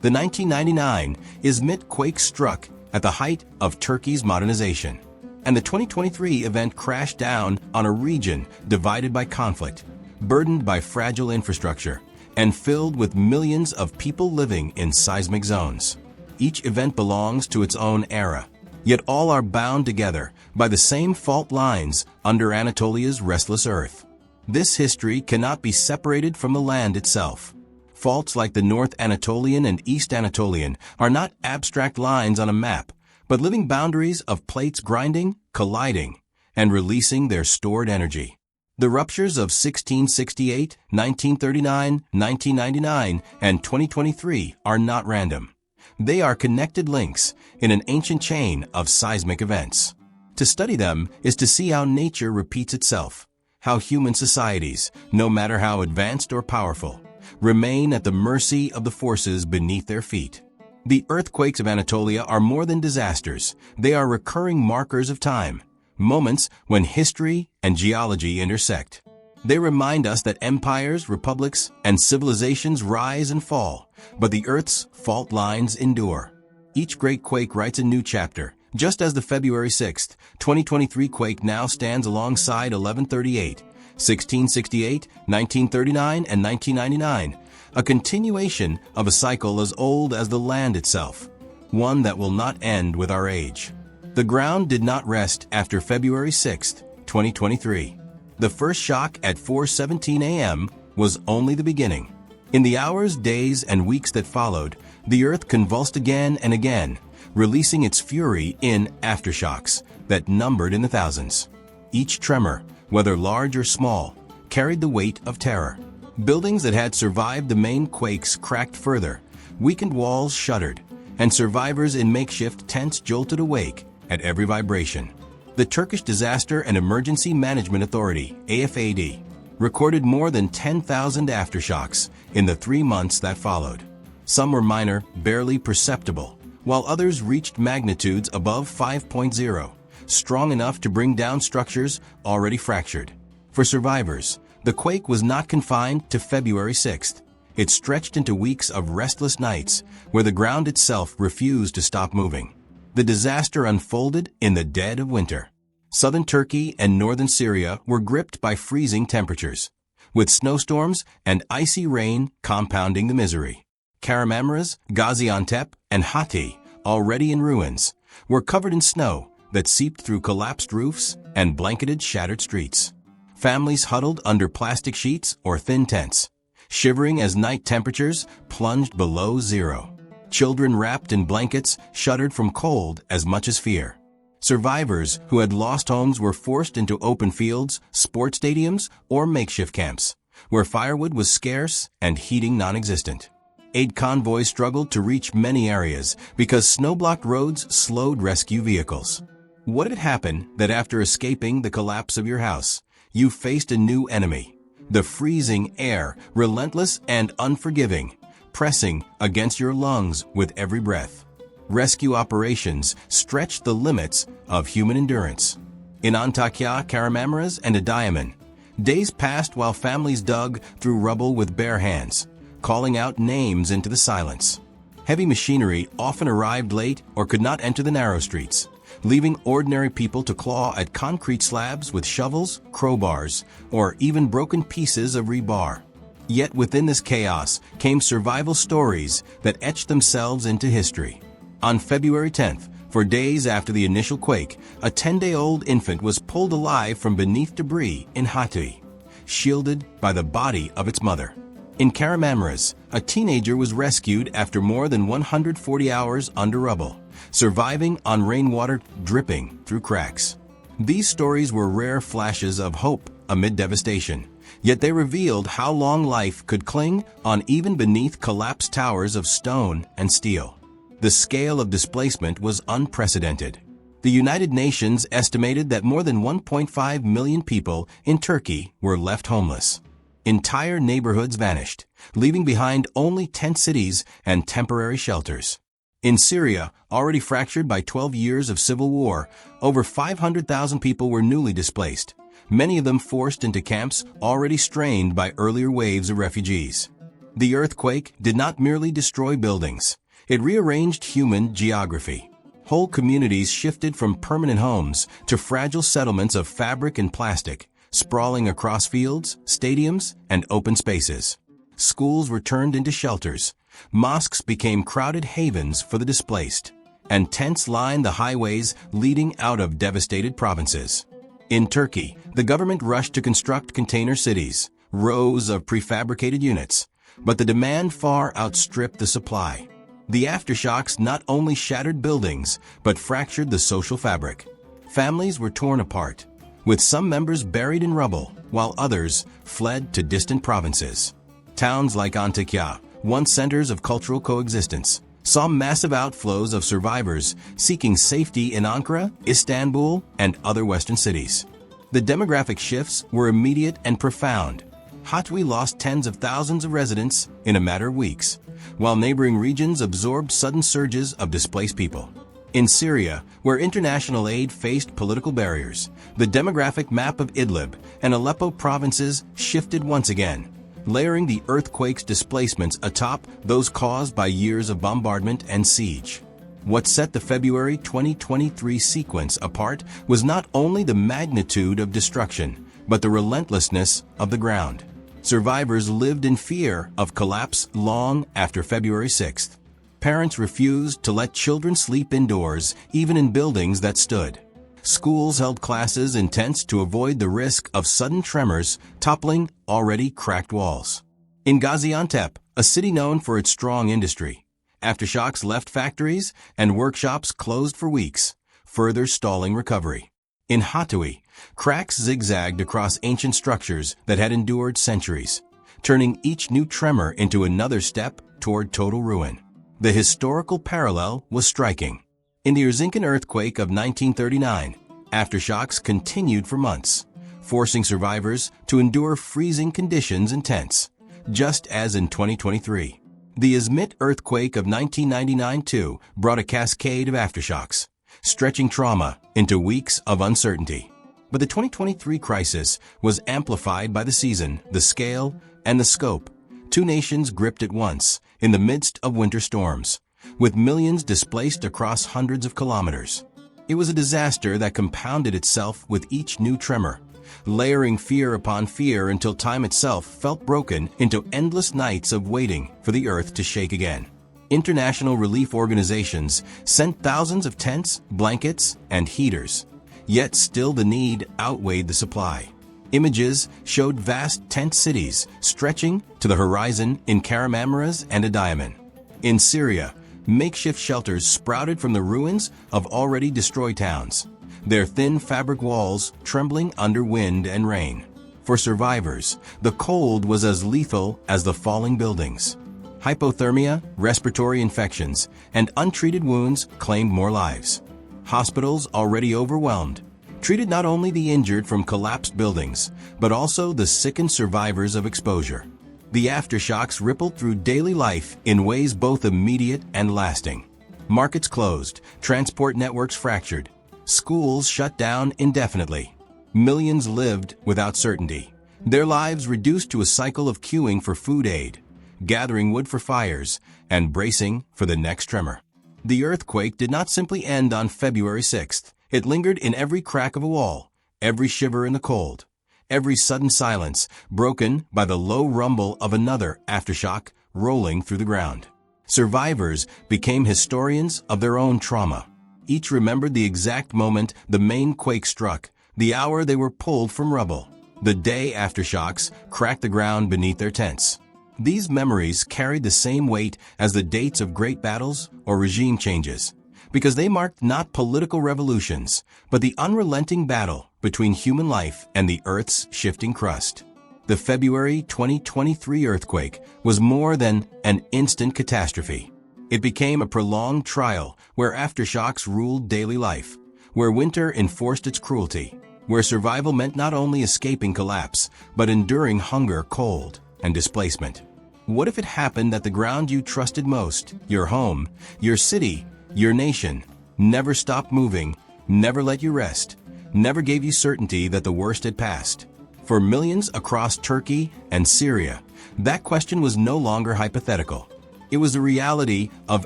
The 1999 Izmit quake struck at the height of Turkey's modernization. And the 2023 event crashed down on a region divided by conflict, burdened by fragile infrastructure, and filled with millions of people living in seismic zones. Each event belongs to its own era, yet all are bound together by the same fault lines under Anatolia's restless earth. This history cannot be separated from the land itself. Faults like the North Anatolian and East Anatolian are not abstract lines on a map, but living boundaries of plates grinding, colliding, and releasing their stored energy. The ruptures of 1668, 1939, 1999, and 2023 are not random. They are connected links in an ancient chain of seismic events. To study them is to see how nature repeats itself, how human societies, no matter how advanced or powerful, remain at the mercy of the forces beneath their feet. The earthquakes of Anatolia are more than disasters. They are recurring markers of time, moments when history and geology intersect. They remind us that empires, republics, and civilizations rise and fall, but the Earth's fault lines endure. Each great quake writes a new chapter, just as the February 6, 2023 quake now stands alongside 1138, 1668, 1939, and 1999, a continuation of a cycle as old as the land itself, one that will not end with our age. The ground did not rest after February 6, 2023. The first shock at 4:17 a.m. was only the beginning. In the hours, days, and weeks that followed, the Earth convulsed again and again, releasing its fury in aftershocks that numbered in the thousands. Each tremor, whether large or small, carried the weight of terror. Buildings that had survived the main quakes cracked further, weakened walls shuddered, and survivors in makeshift tents jolted awake at every vibration. The Turkish Disaster and Emergency Management Authority, AFAD, recorded more than 10,000 aftershocks in the 3 months that followed. Some were minor, barely perceptible, while others reached magnitudes above 5.0, strong enough to bring down structures already fractured. For survivors, the quake was not confined to February 6th. It stretched into weeks of restless nights where the ground itself refused to stop moving. The disaster unfolded in the dead of winter. Southern Turkey and northern Syria were gripped by freezing temperatures, with snowstorms and icy rain compounding the misery. Kahramanmaraş, Gaziantep, and Hatay, already in ruins, were covered in snow that seeped through collapsed roofs and blanketed shattered streets. Families huddled under plastic sheets or thin tents, shivering as night temperatures plunged below zero. Children wrapped in blankets shuddered from cold as much as fear. Survivors who had lost homes were forced into open fields, sports stadiums, or makeshift camps, where firewood was scarce and heating non-existent. Aid convoys struggled to reach many areas because snow-blocked roads slowed rescue vehicles. What had happened that after escaping the collapse of your house, you faced a new enemy? The freezing air, relentless and unforgiving, pressing against your lungs with every breath. Rescue operations stretched the limits of human endurance. In Antakya, Kahramanmaraş, and Adıyaman, days passed while families dug through rubble with bare hands, calling out names into the silence. Heavy machinery often arrived late or could not enter the narrow streets, leaving ordinary people to claw at concrete slabs with shovels, crowbars, or even broken pieces of rebar. Yet within this chaos came survival stories that etched themselves into history. On February 10th, for days after the initial quake, a 10-day-old infant was pulled alive from beneath debris in Hatay, shielded by the body of its mother. In Kahramanmaraş, a teenager was rescued after more than 140 hours under rubble, surviving on rainwater dripping through cracks. These stories were rare flashes of hope amid devastation, Yet they revealed how long life could cling on even beneath collapsed towers of stone and steel. The scale of displacement was unprecedented. The United Nations estimated that more than 1.5 million people in Turkey were left homeless. Entire neighborhoods vanished, leaving behind only tent cities and temporary shelters. In Syria, already fractured by 12 years of civil war, over 500,000 people were newly displaced, many of them forced into camps already strained by earlier waves of refugees. The earthquake did not merely destroy buildings. It rearranged human geography. Whole communities shifted from permanent homes to fragile settlements of fabric and plastic, sprawling across fields, stadiums, and open spaces. Schools were turned into shelters. Mosques became crowded havens for the displaced, and tents lined the highways leading out of devastated provinces. In Turkey, the government rushed to construct container cities, rows of prefabricated units, but the demand far outstripped the supply. The aftershocks not only shattered buildings, but fractured the social fabric. Families were torn apart, with some members buried in rubble, while others fled to distant provinces. Towns like Antakya, once centers of cultural coexistence, saw massive outflows of survivors seeking safety in Ankara, Istanbul, and other Western cities. The demographic shifts were immediate and profound. Hatay lost tens of thousands of residents in a matter of weeks, while neighboring regions absorbed sudden surges of displaced people. In Syria, where international aid faced political barriers, the demographic map of Idlib and Aleppo provinces shifted once again, layering the earthquake's displacements atop those caused by years of bombardment and siege. What set the February 2023 sequence apart was not only the magnitude of destruction, but the relentlessness of the ground. Survivors lived in fear of collapse long after February 6th. Parents refused to let children sleep indoors, even in buildings that stood. Schools held classes in tents to avoid the risk of sudden tremors toppling already cracked walls. In Gaziantep, a city known for its strong industry, aftershocks left factories and workshops closed for weeks, further stalling recovery. In Hatay, cracks zigzagged across ancient structures that had endured centuries, turning each new tremor into another step toward total ruin. The historical parallel was striking. In the Erzincan earthquake of 1939, aftershocks continued for months, forcing survivors to endure freezing conditions in tents, just as in 2023. The Izmit earthquake of 1999 too brought a cascade of aftershocks, stretching trauma into weeks of uncertainty. But the 2023 crisis was amplified by the season, the scale, and the scope. Two nations gripped at once in the midst of winter storms, with millions displaced across hundreds of kilometers. It was a disaster that compounded itself with each new tremor, layering fear upon fear until time itself felt broken into endless nights of waiting for the earth to shake again. International relief organizations sent thousands of tents, blankets, and heaters, yet still the need outweighed the supply. Images showed vast tent cities stretching to the horizon in Kahramanmaraş and Adıyaman. In Syria, makeshift shelters sprouted from the ruins of already destroyed towns, their thin fabric walls trembling under wind and rain. For survivors, the cold was as lethal as the falling buildings. Hypothermia, respiratory infections, and untreated wounds claimed more lives. Hospitals, already overwhelmed, treated not only the injured from collapsed buildings, but also the sickened survivors of exposure. The aftershocks rippled through daily life in ways both immediate and lasting. Markets closed, transport networks fractured, schools shut down indefinitely. Millions lived without certainty, their lives reduced to a cycle of queuing for food aid, gathering wood for fires, and bracing for the next tremor. The earthquake did not simply end on February 6th. It lingered in every crack of a wall, every shiver in the cold, every sudden silence broken by the low rumble of another aftershock rolling through the ground. Survivors became historians of their own trauma. Each remembered the exact moment the main quake struck, the hour they were pulled from rubble, the day aftershocks cracked the ground beneath their tents. These memories carried the same weight as the dates of great battles or regime changes, because they marked not political revolutions, but the unrelenting battle between human life and the Earth's shifting crust. the February 2023 earthquake was more than an instant catastrophe. It became a prolonged trial where aftershocks ruled daily life, where winter enforced its cruelty, where survival meant not only escaping collapse, but enduring hunger, cold, and displacement. What if it happened that the ground you trusted most, your home, your city, your nation, never stopped moving, never let you rest, never gave you certainty that the worst had passed? For millions across Turkey and Syria, that question was no longer hypothetical. It was the reality of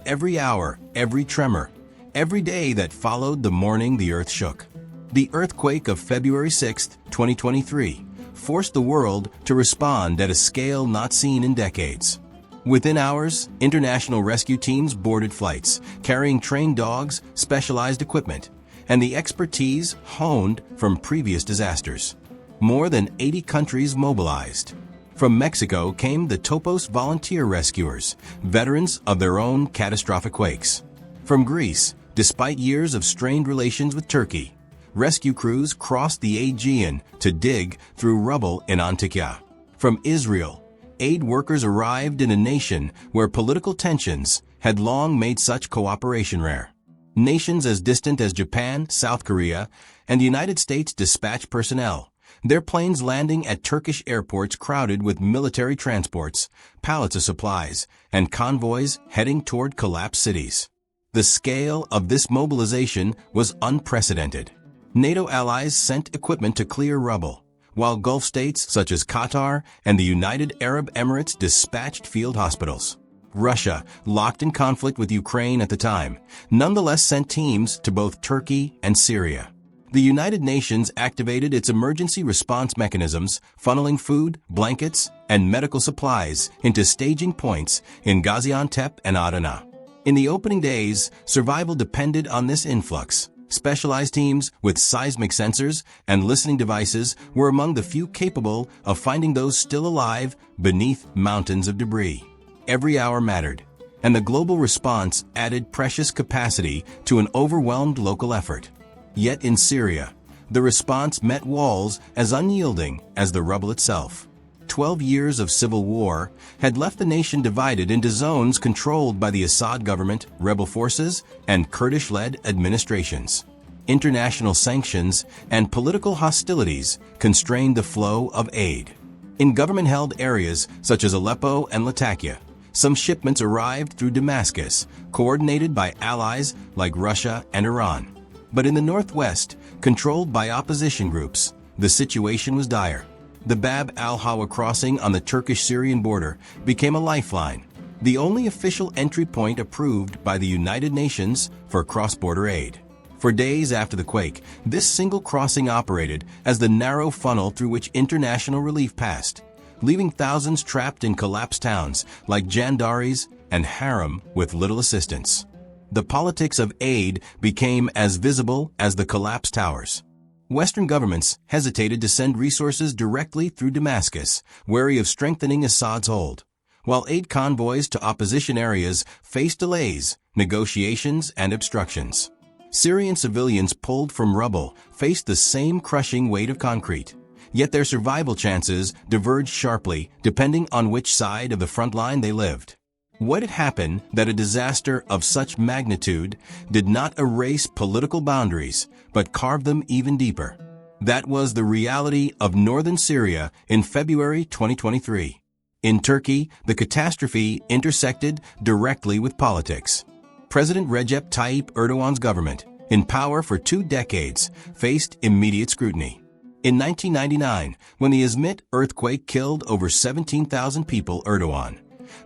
every hour, every tremor, every day that followed the morning the earth shook. The earthquake of February 6, 2023, forced the world to respond at a scale not seen in decades. Within hours, international rescue teams boarded flights, carrying trained dogs, specialized equipment, and the expertise honed from previous disasters. More than 80 countries mobilized. From Mexico came the Topos volunteer rescuers, veterans of their own catastrophic quakes. From Greece, despite years of strained relations with Turkey, rescue crews crossed the Aegean to dig through rubble in Antakya. From Israel, aid workers arrived in a nation where political tensions had long made such cooperation rare. Nations as distant as Japan, South Korea, and the United States dispatched personnel, their planes landing at Turkish airports crowded with military transports, pallets of supplies, and convoys heading toward collapsed cities. The scale of this mobilization was unprecedented. NATO allies sent equipment to clear rubble, while Gulf states such as Qatar and the United Arab Emirates dispatched field hospitals. Russia, locked in conflict with Ukraine at the time, nonetheless sent teams to both Turkey and Syria. The United Nations activated its emergency response mechanisms, funneling food, blankets, and medical supplies into staging points in Gaziantep and Adana. In the opening days, survival depended on this influx. Specialized teams with seismic sensors and listening devices were among the few capable of finding those still alive beneath mountains of debris. Every hour mattered, and the global response added precious capacity to an overwhelmed local effort. Yet in Syria, the response met walls as unyielding as the rubble itself. 12 years of civil war had left the nation divided into zones controlled by the Assad government, rebel forces, and Kurdish-led administrations. International sanctions and political hostilities constrained the flow of aid. In government-held areas such as Aleppo and Latakia, some shipments arrived through Damascus, coordinated by allies like Russia and Iran. But in the northwest, controlled by opposition groups, the situation was dire. The Bab al-Hawa crossing on the Turkish-Syrian border became a lifeline, the only official entry point approved by the United Nations for cross-border aid. For days after the quake, this single crossing operated as the narrow funnel through which international relief passed, leaving thousands trapped in collapsed towns like Jandaris and Haram with little assistance. The politics of aid became as visible as the collapsed towers. Western governments hesitated to send resources directly through Damascus, wary of strengthening Assad's hold, while aid convoys to opposition areas faced delays, negotiations, and obstructions. Syrian civilians pulled from rubble faced the same crushing weight of concrete, yet their survival chances diverged sharply depending on which side of the front line they lived. What had happened that a disaster of such magnitude did not erase political boundaries, but carve them even deeper? That was the reality of northern Syria in February 2023. In Turkey, the catastrophe intersected directly with politics. President Recep Tayyip Erdogan's government, in power for 2 decades, faced immediate scrutiny. In 1999, when the Izmit earthquake killed over 17,000 people, Erdogan,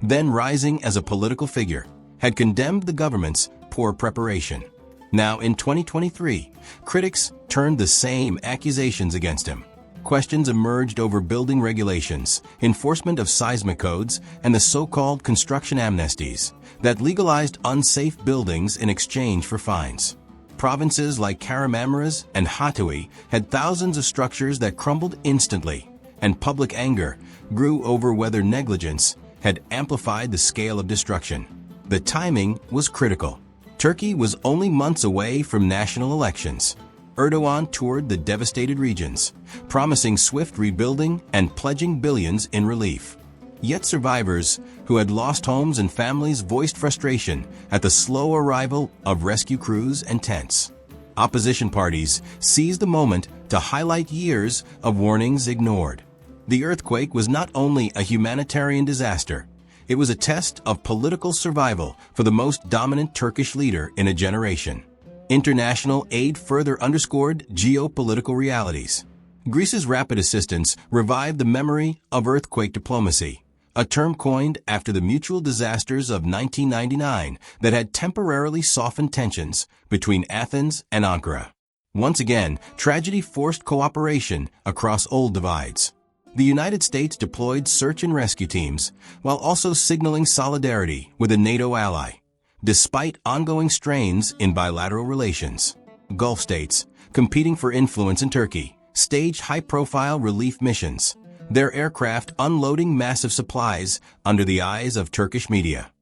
then rising as a political figure, had condemned the government's poor preparation. Now in 2023, critics turned the same accusations against him. Questions emerged over building regulations, enforcement of seismic codes, and the so-called construction amnesties that legalized unsafe buildings in exchange for fines. Provinces like Kahramanmaraş and Hatay had thousands of structures that crumbled instantly, and public anger grew over whether negligence had amplified the scale of destruction. The timing was critical. Turkey was only months away from national elections. Erdogan toured the devastated regions, promising swift rebuilding and pledging billions in relief. Yet survivors who had lost homes and families voiced frustration at the slow arrival of rescue crews and tents. Opposition parties seized the moment to highlight years of warnings ignored. The earthquake was not only a humanitarian disaster, it was a test of political survival for the most dominant Turkish leader in a generation. International aid further underscored geopolitical realities. Greece's rapid assistance revived the memory of earthquake diplomacy, a term coined after the mutual disasters of 1999 that had temporarily softened tensions between Athens and Ankara. Once again, tragedy forced cooperation across old divides. The United States deployed search and rescue teams while also signaling solidarity with a NATO ally. Despite ongoing strains in bilateral relations, Gulf states, competing for influence in Turkey, staged high-profile relief missions, their aircraft unloading massive supplies under the eyes of Turkish media.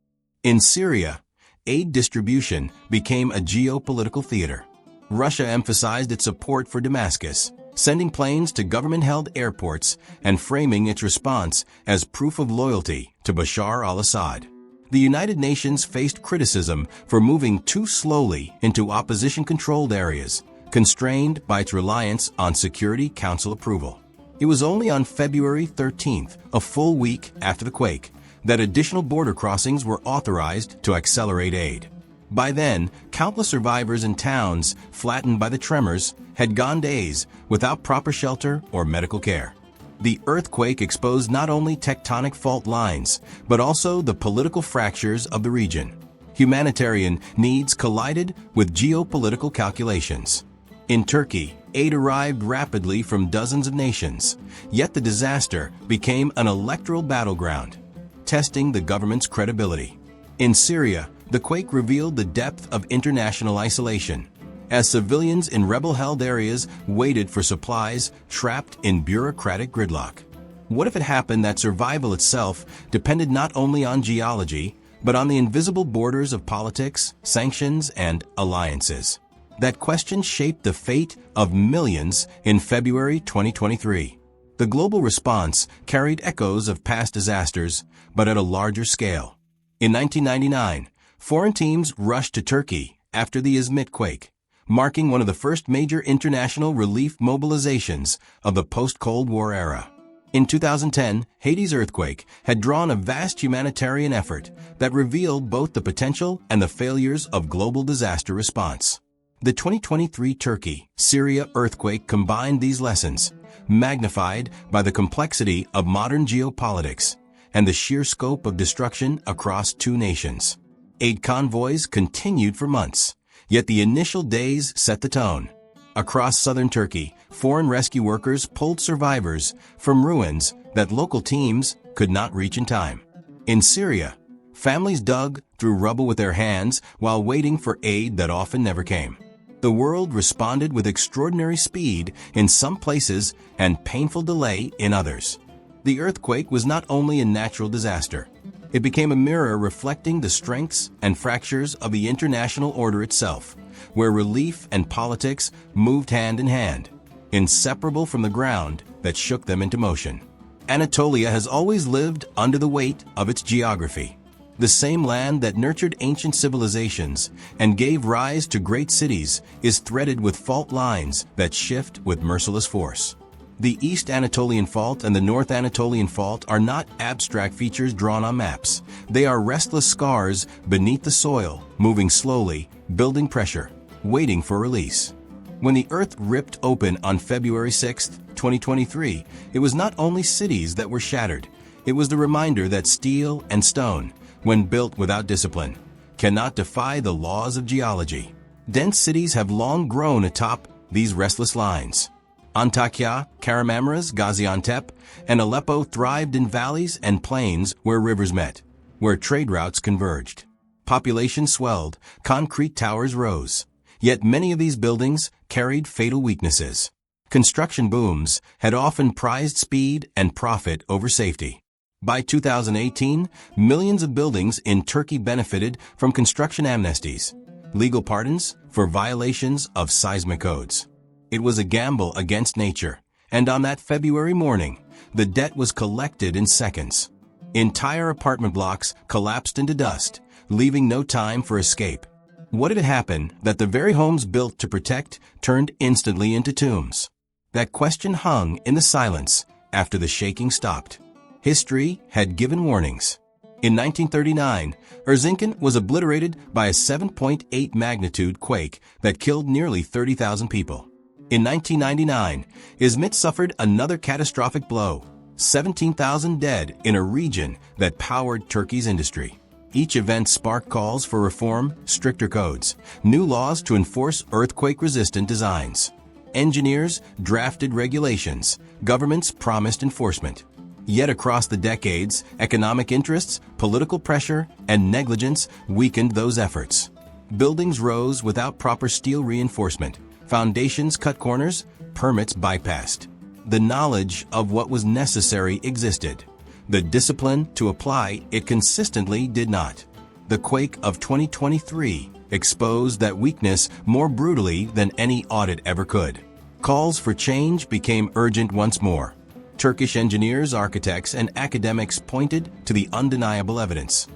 In Syria, aid distribution became a geopolitical theater. Russia emphasized its support for Damascus, sending planes to government-held airports and framing its response as proof of loyalty to Bashar al-Assad. The United Nations faced criticism for moving too slowly into opposition-controlled areas, constrained by its reliance on Security Council approval. It was only on February 13th, a full week after the quake, that additional border crossings were authorized to accelerate aid. By then, countless survivors in towns flattened by the tremors had gone days without proper shelter or medical care. The earthquake exposed not only tectonic fault lines, but also the political fractures of the region. Humanitarian needs collided with geopolitical calculations. In Turkey, aid arrived rapidly from dozens of nations, yet the disaster became an electoral battleground, testing the government's credibility. In Syria, the quake revealed the depth of international isolation, as civilians in rebel-held areas waited for supplies trapped in bureaucratic gridlock. What if it happened that survival itself depended not only on geology, but on the invisible borders of politics, sanctions, and alliances? That question shaped the fate of millions in February 2023. The global response carried echoes of past disasters, but at a larger scale. In 1999, foreign teams rushed to Turkey after the Izmit quake, marking one of the first major international relief mobilizations of the post-Cold War era. In 2010, Haiti's earthquake had drawn a vast humanitarian effort that revealed both the potential and the failures of global disaster response. The 2023 Turkey-Syria earthquake combined these lessons, magnified by the complexity of modern geopolitics and the sheer scope of destruction across two nations. Aid convoys continued for months, yet the initial days set the tone. Across southern Turkey, foreign rescue workers pulled survivors from ruins that local teams could not reach in time. In Syria, families dug through rubble with their hands while waiting for aid that often never came. The world responded with extraordinary speed in some places and painful delay in others. The earthquake was not only a natural disaster. It became a mirror reflecting the strengths and fractures of the international order itself, where relief and politics moved hand in hand, inseparable from the ground that shook them into motion. Anatolia has always lived under the weight of its geography. The same land that nurtured ancient civilizations and gave rise to great cities is threaded with fault lines that shift with merciless force. The East Anatolian Fault and the North Anatolian Fault are not abstract features drawn on maps. They are restless scars beneath the soil, moving slowly, building pressure, waiting for release. When the earth ripped open on February 6, 2023, it was not only cities that were shattered. It was the reminder that steel and stone, when built without discipline, cannot defy the laws of geology. Dense cities have long grown atop these restless lines. Antakya, Kahramanmaraş, Gaziantep, and Aleppo thrived in valleys and plains where rivers met, where trade routes converged. Population swelled, concrete towers rose. Yet many of these buildings carried fatal weaknesses. Construction booms had often prized speed and profit over safety. By 2018, millions of buildings in Turkey benefited from construction amnesties, legal pardons for violations of seismic codes. It was a gamble against nature, and on that February morning, the debt was collected in seconds. Entire apartment blocks collapsed into dust, leaving no time for escape. What had happened that the very homes built to protect turned instantly into tombs? That question hung in the silence after the shaking stopped. History had given warnings. In 1939, Erzincan was obliterated by a 7.8 magnitude quake that killed nearly 30,000 people. In 1999, Izmit suffered another catastrophic blow, 17,000 dead in a region that powered Turkey's industry. Each event sparked calls for reform, stricter codes, new laws to enforce earthquake-resistant designs. Engineers drafted regulations, governments promised enforcement. Yet across the decades, economic interests, political pressure, and negligence weakened those efforts. Buildings rose without proper steel reinforcement, foundations cut corners, permits bypassed. The knowledge of what was necessary existed. The discipline to apply it consistently did not. The quake of 2023 exposed that weakness more brutally than any audit ever could. Calls for change became urgent once more. Turkish engineers, architects, and academics pointed to the undeniable evidence.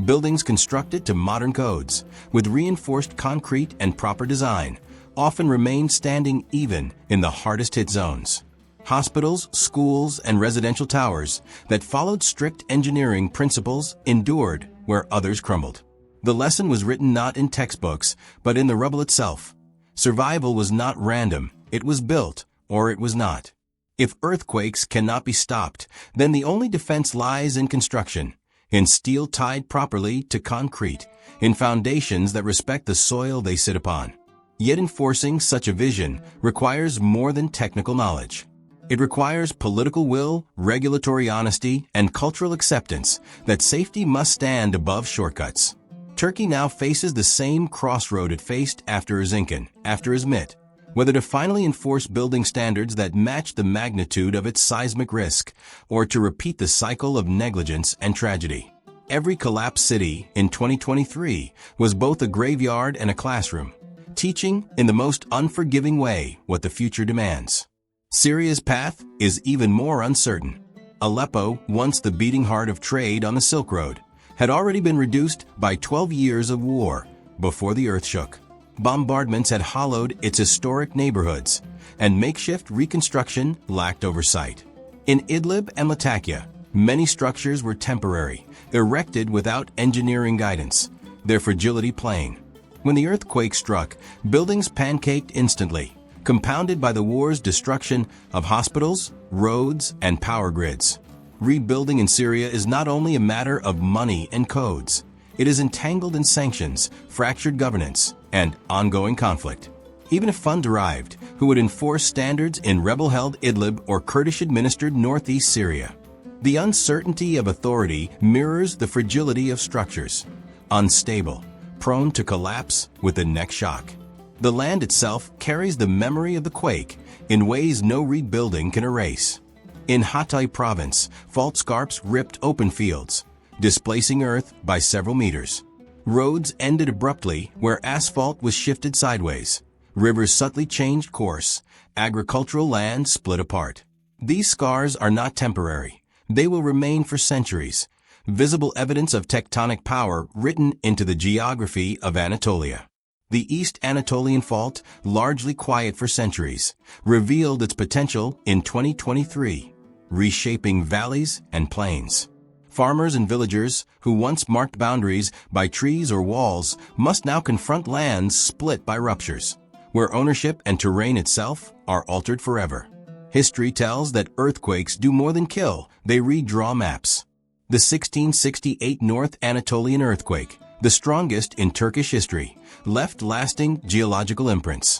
Buildings constructed to modern codes, with reinforced concrete and proper design, often remained standing even in the hardest-hit zones. Hospitals, schools, and residential towers that followed strict engineering principles endured where others crumbled. The lesson was written not in textbooks, but in the rubble itself. Survival was not random, it was built, or it was not. If earthquakes cannot be stopped, then the only defense lies in construction, in steel tied properly to concrete, in foundations that respect the soil they sit upon. Yet enforcing such a vision requires more than technical knowledge. It requires political will, regulatory honesty, and cultural acceptance that safety must stand above shortcuts. Turkey now faces the same crossroad it faced after Erzincan, after Izmit, whether to finally enforce building standards that match the magnitude of its seismic risk, or to repeat the cycle of negligence and tragedy. Every collapsed city in 2023 was both a graveyard and a classroom, teaching in the most unforgiving way what the future demands. Syria's path is even more uncertain. Aleppo, once the beating heart of trade on the Silk Road, had already been reduced by 12 years of war before the earth shook. Bombardments had hollowed its historic neighborhoods, and makeshift reconstruction lacked oversight. In Idlib and Latakia, many structures were temporary, erected without engineering guidance, their fragility plain. When the earthquake struck, buildings pancaked instantly, compounded by the war's destruction of hospitals, roads, and power grids. Rebuilding in Syria is not only a matter of money and codes. It is entangled in sanctions, fractured governance, and ongoing conflict. Even if funds arrived, who would enforce standards in rebel-held Idlib or Kurdish-administered northeast Syria? The uncertainty of authority mirrors the fragility of structures. Unstable, prone to collapse with the next shock. The land itself carries the memory of the quake in ways no rebuilding can erase. In Hatay province, fault scarps ripped open fields, displacing earth by several meters. Roads ended abruptly where asphalt was shifted sideways. Rivers subtly changed course. Agricultural land split apart. These scars are not temporary. They will remain for centuries. Visible evidence of tectonic power written into the geography of Anatolia. The East Anatolian Fault, largely quiet for centuries, revealed its potential in 2023, reshaping valleys and plains. Farmers and villagers, who once marked boundaries by trees or walls, must now confront lands split by ruptures, where ownership and terrain itself are altered forever. History tells that earthquakes do more than kill, they redraw maps. The 1668 North Anatolian earthquake, the strongest in Turkish history, left lasting geological imprints.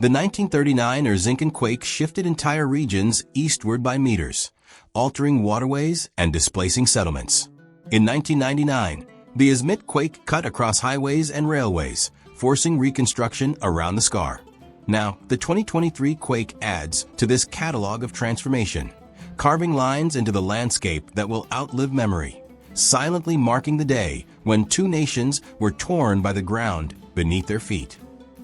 The 1939 Erzincan quake shifted entire regions eastward by meters, altering waterways and displacing settlements. In 1999, the Izmit quake cut across highways and railways, forcing reconstruction around the scar. Now, the 2023 quake adds to this catalog of transformation, carving lines into the landscape that will outlive memory, silently marking the day when two nations were torn by the ground beneath their feet.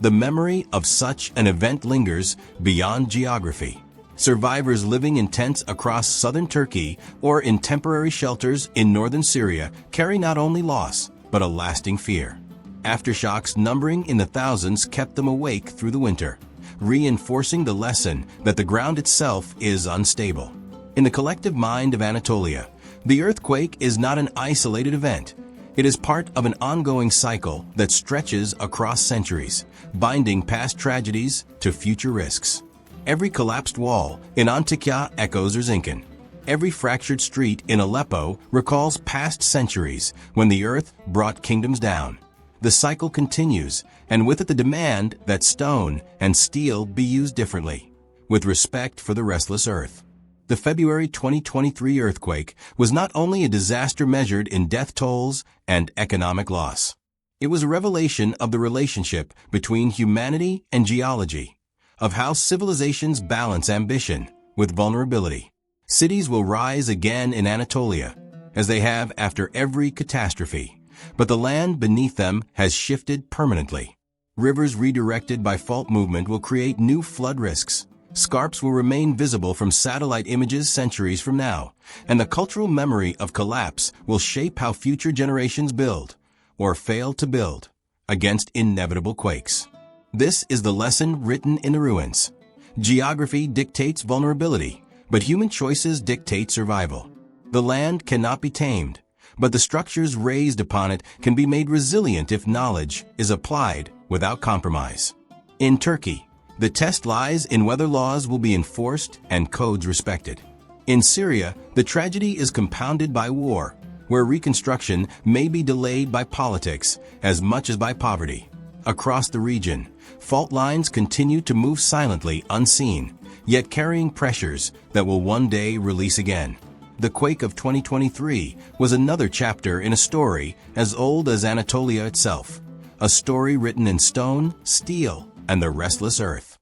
the memory of such an event lingers beyond geography. Survivors living in tents across southern Turkey or in temporary shelters in northern Syria carry not only loss, but a lasting fear. Aftershocks numbering in the thousands kept them awake through the winter, reinforcing the lesson that the ground itself is unstable. In the collective mind of Anatolia, the earthquake is not an isolated event. It is part of an ongoing cycle that stretches across centuries, binding past tragedies to future risks. Every collapsed wall in Antakya echoes Erzincan. Every fractured street in Aleppo recalls past centuries when the earth brought kingdoms down. The cycle continues, and with it the demand that stone and steel be used differently, with respect for the restless earth. The February 2023 earthquake was not only a disaster measured in death tolls and economic loss. It was a revelation of the relationship between humanity and geology, of how civilizations balance ambition with vulnerability. Cities will rise again in Anatolia, as they have after every catastrophe, but the land beneath them has shifted permanently. Rivers redirected by fault movement will create new flood risks. Scarps will remain visible from satellite images centuries from now, and the cultural memory of collapse will shape how future generations build, or fail to build, against inevitable quakes. This is the lesson written in the ruins. Geography dictates vulnerability, but human choices dictate survival. The land cannot be tamed, but the structures raised upon it can be made resilient if knowledge is applied without compromise. In Turkey, the test lies in whether laws will be enforced and codes respected. In Syria, the tragedy is compounded by war, where reconstruction may be delayed by politics as much as by poverty. Across the region, fault lines continue to move silently unseen, yet carrying pressures that will one day release again. The quake of 2023 was another chapter in a story as old as Anatolia itself, a story written in stone, steel, and the restless earth.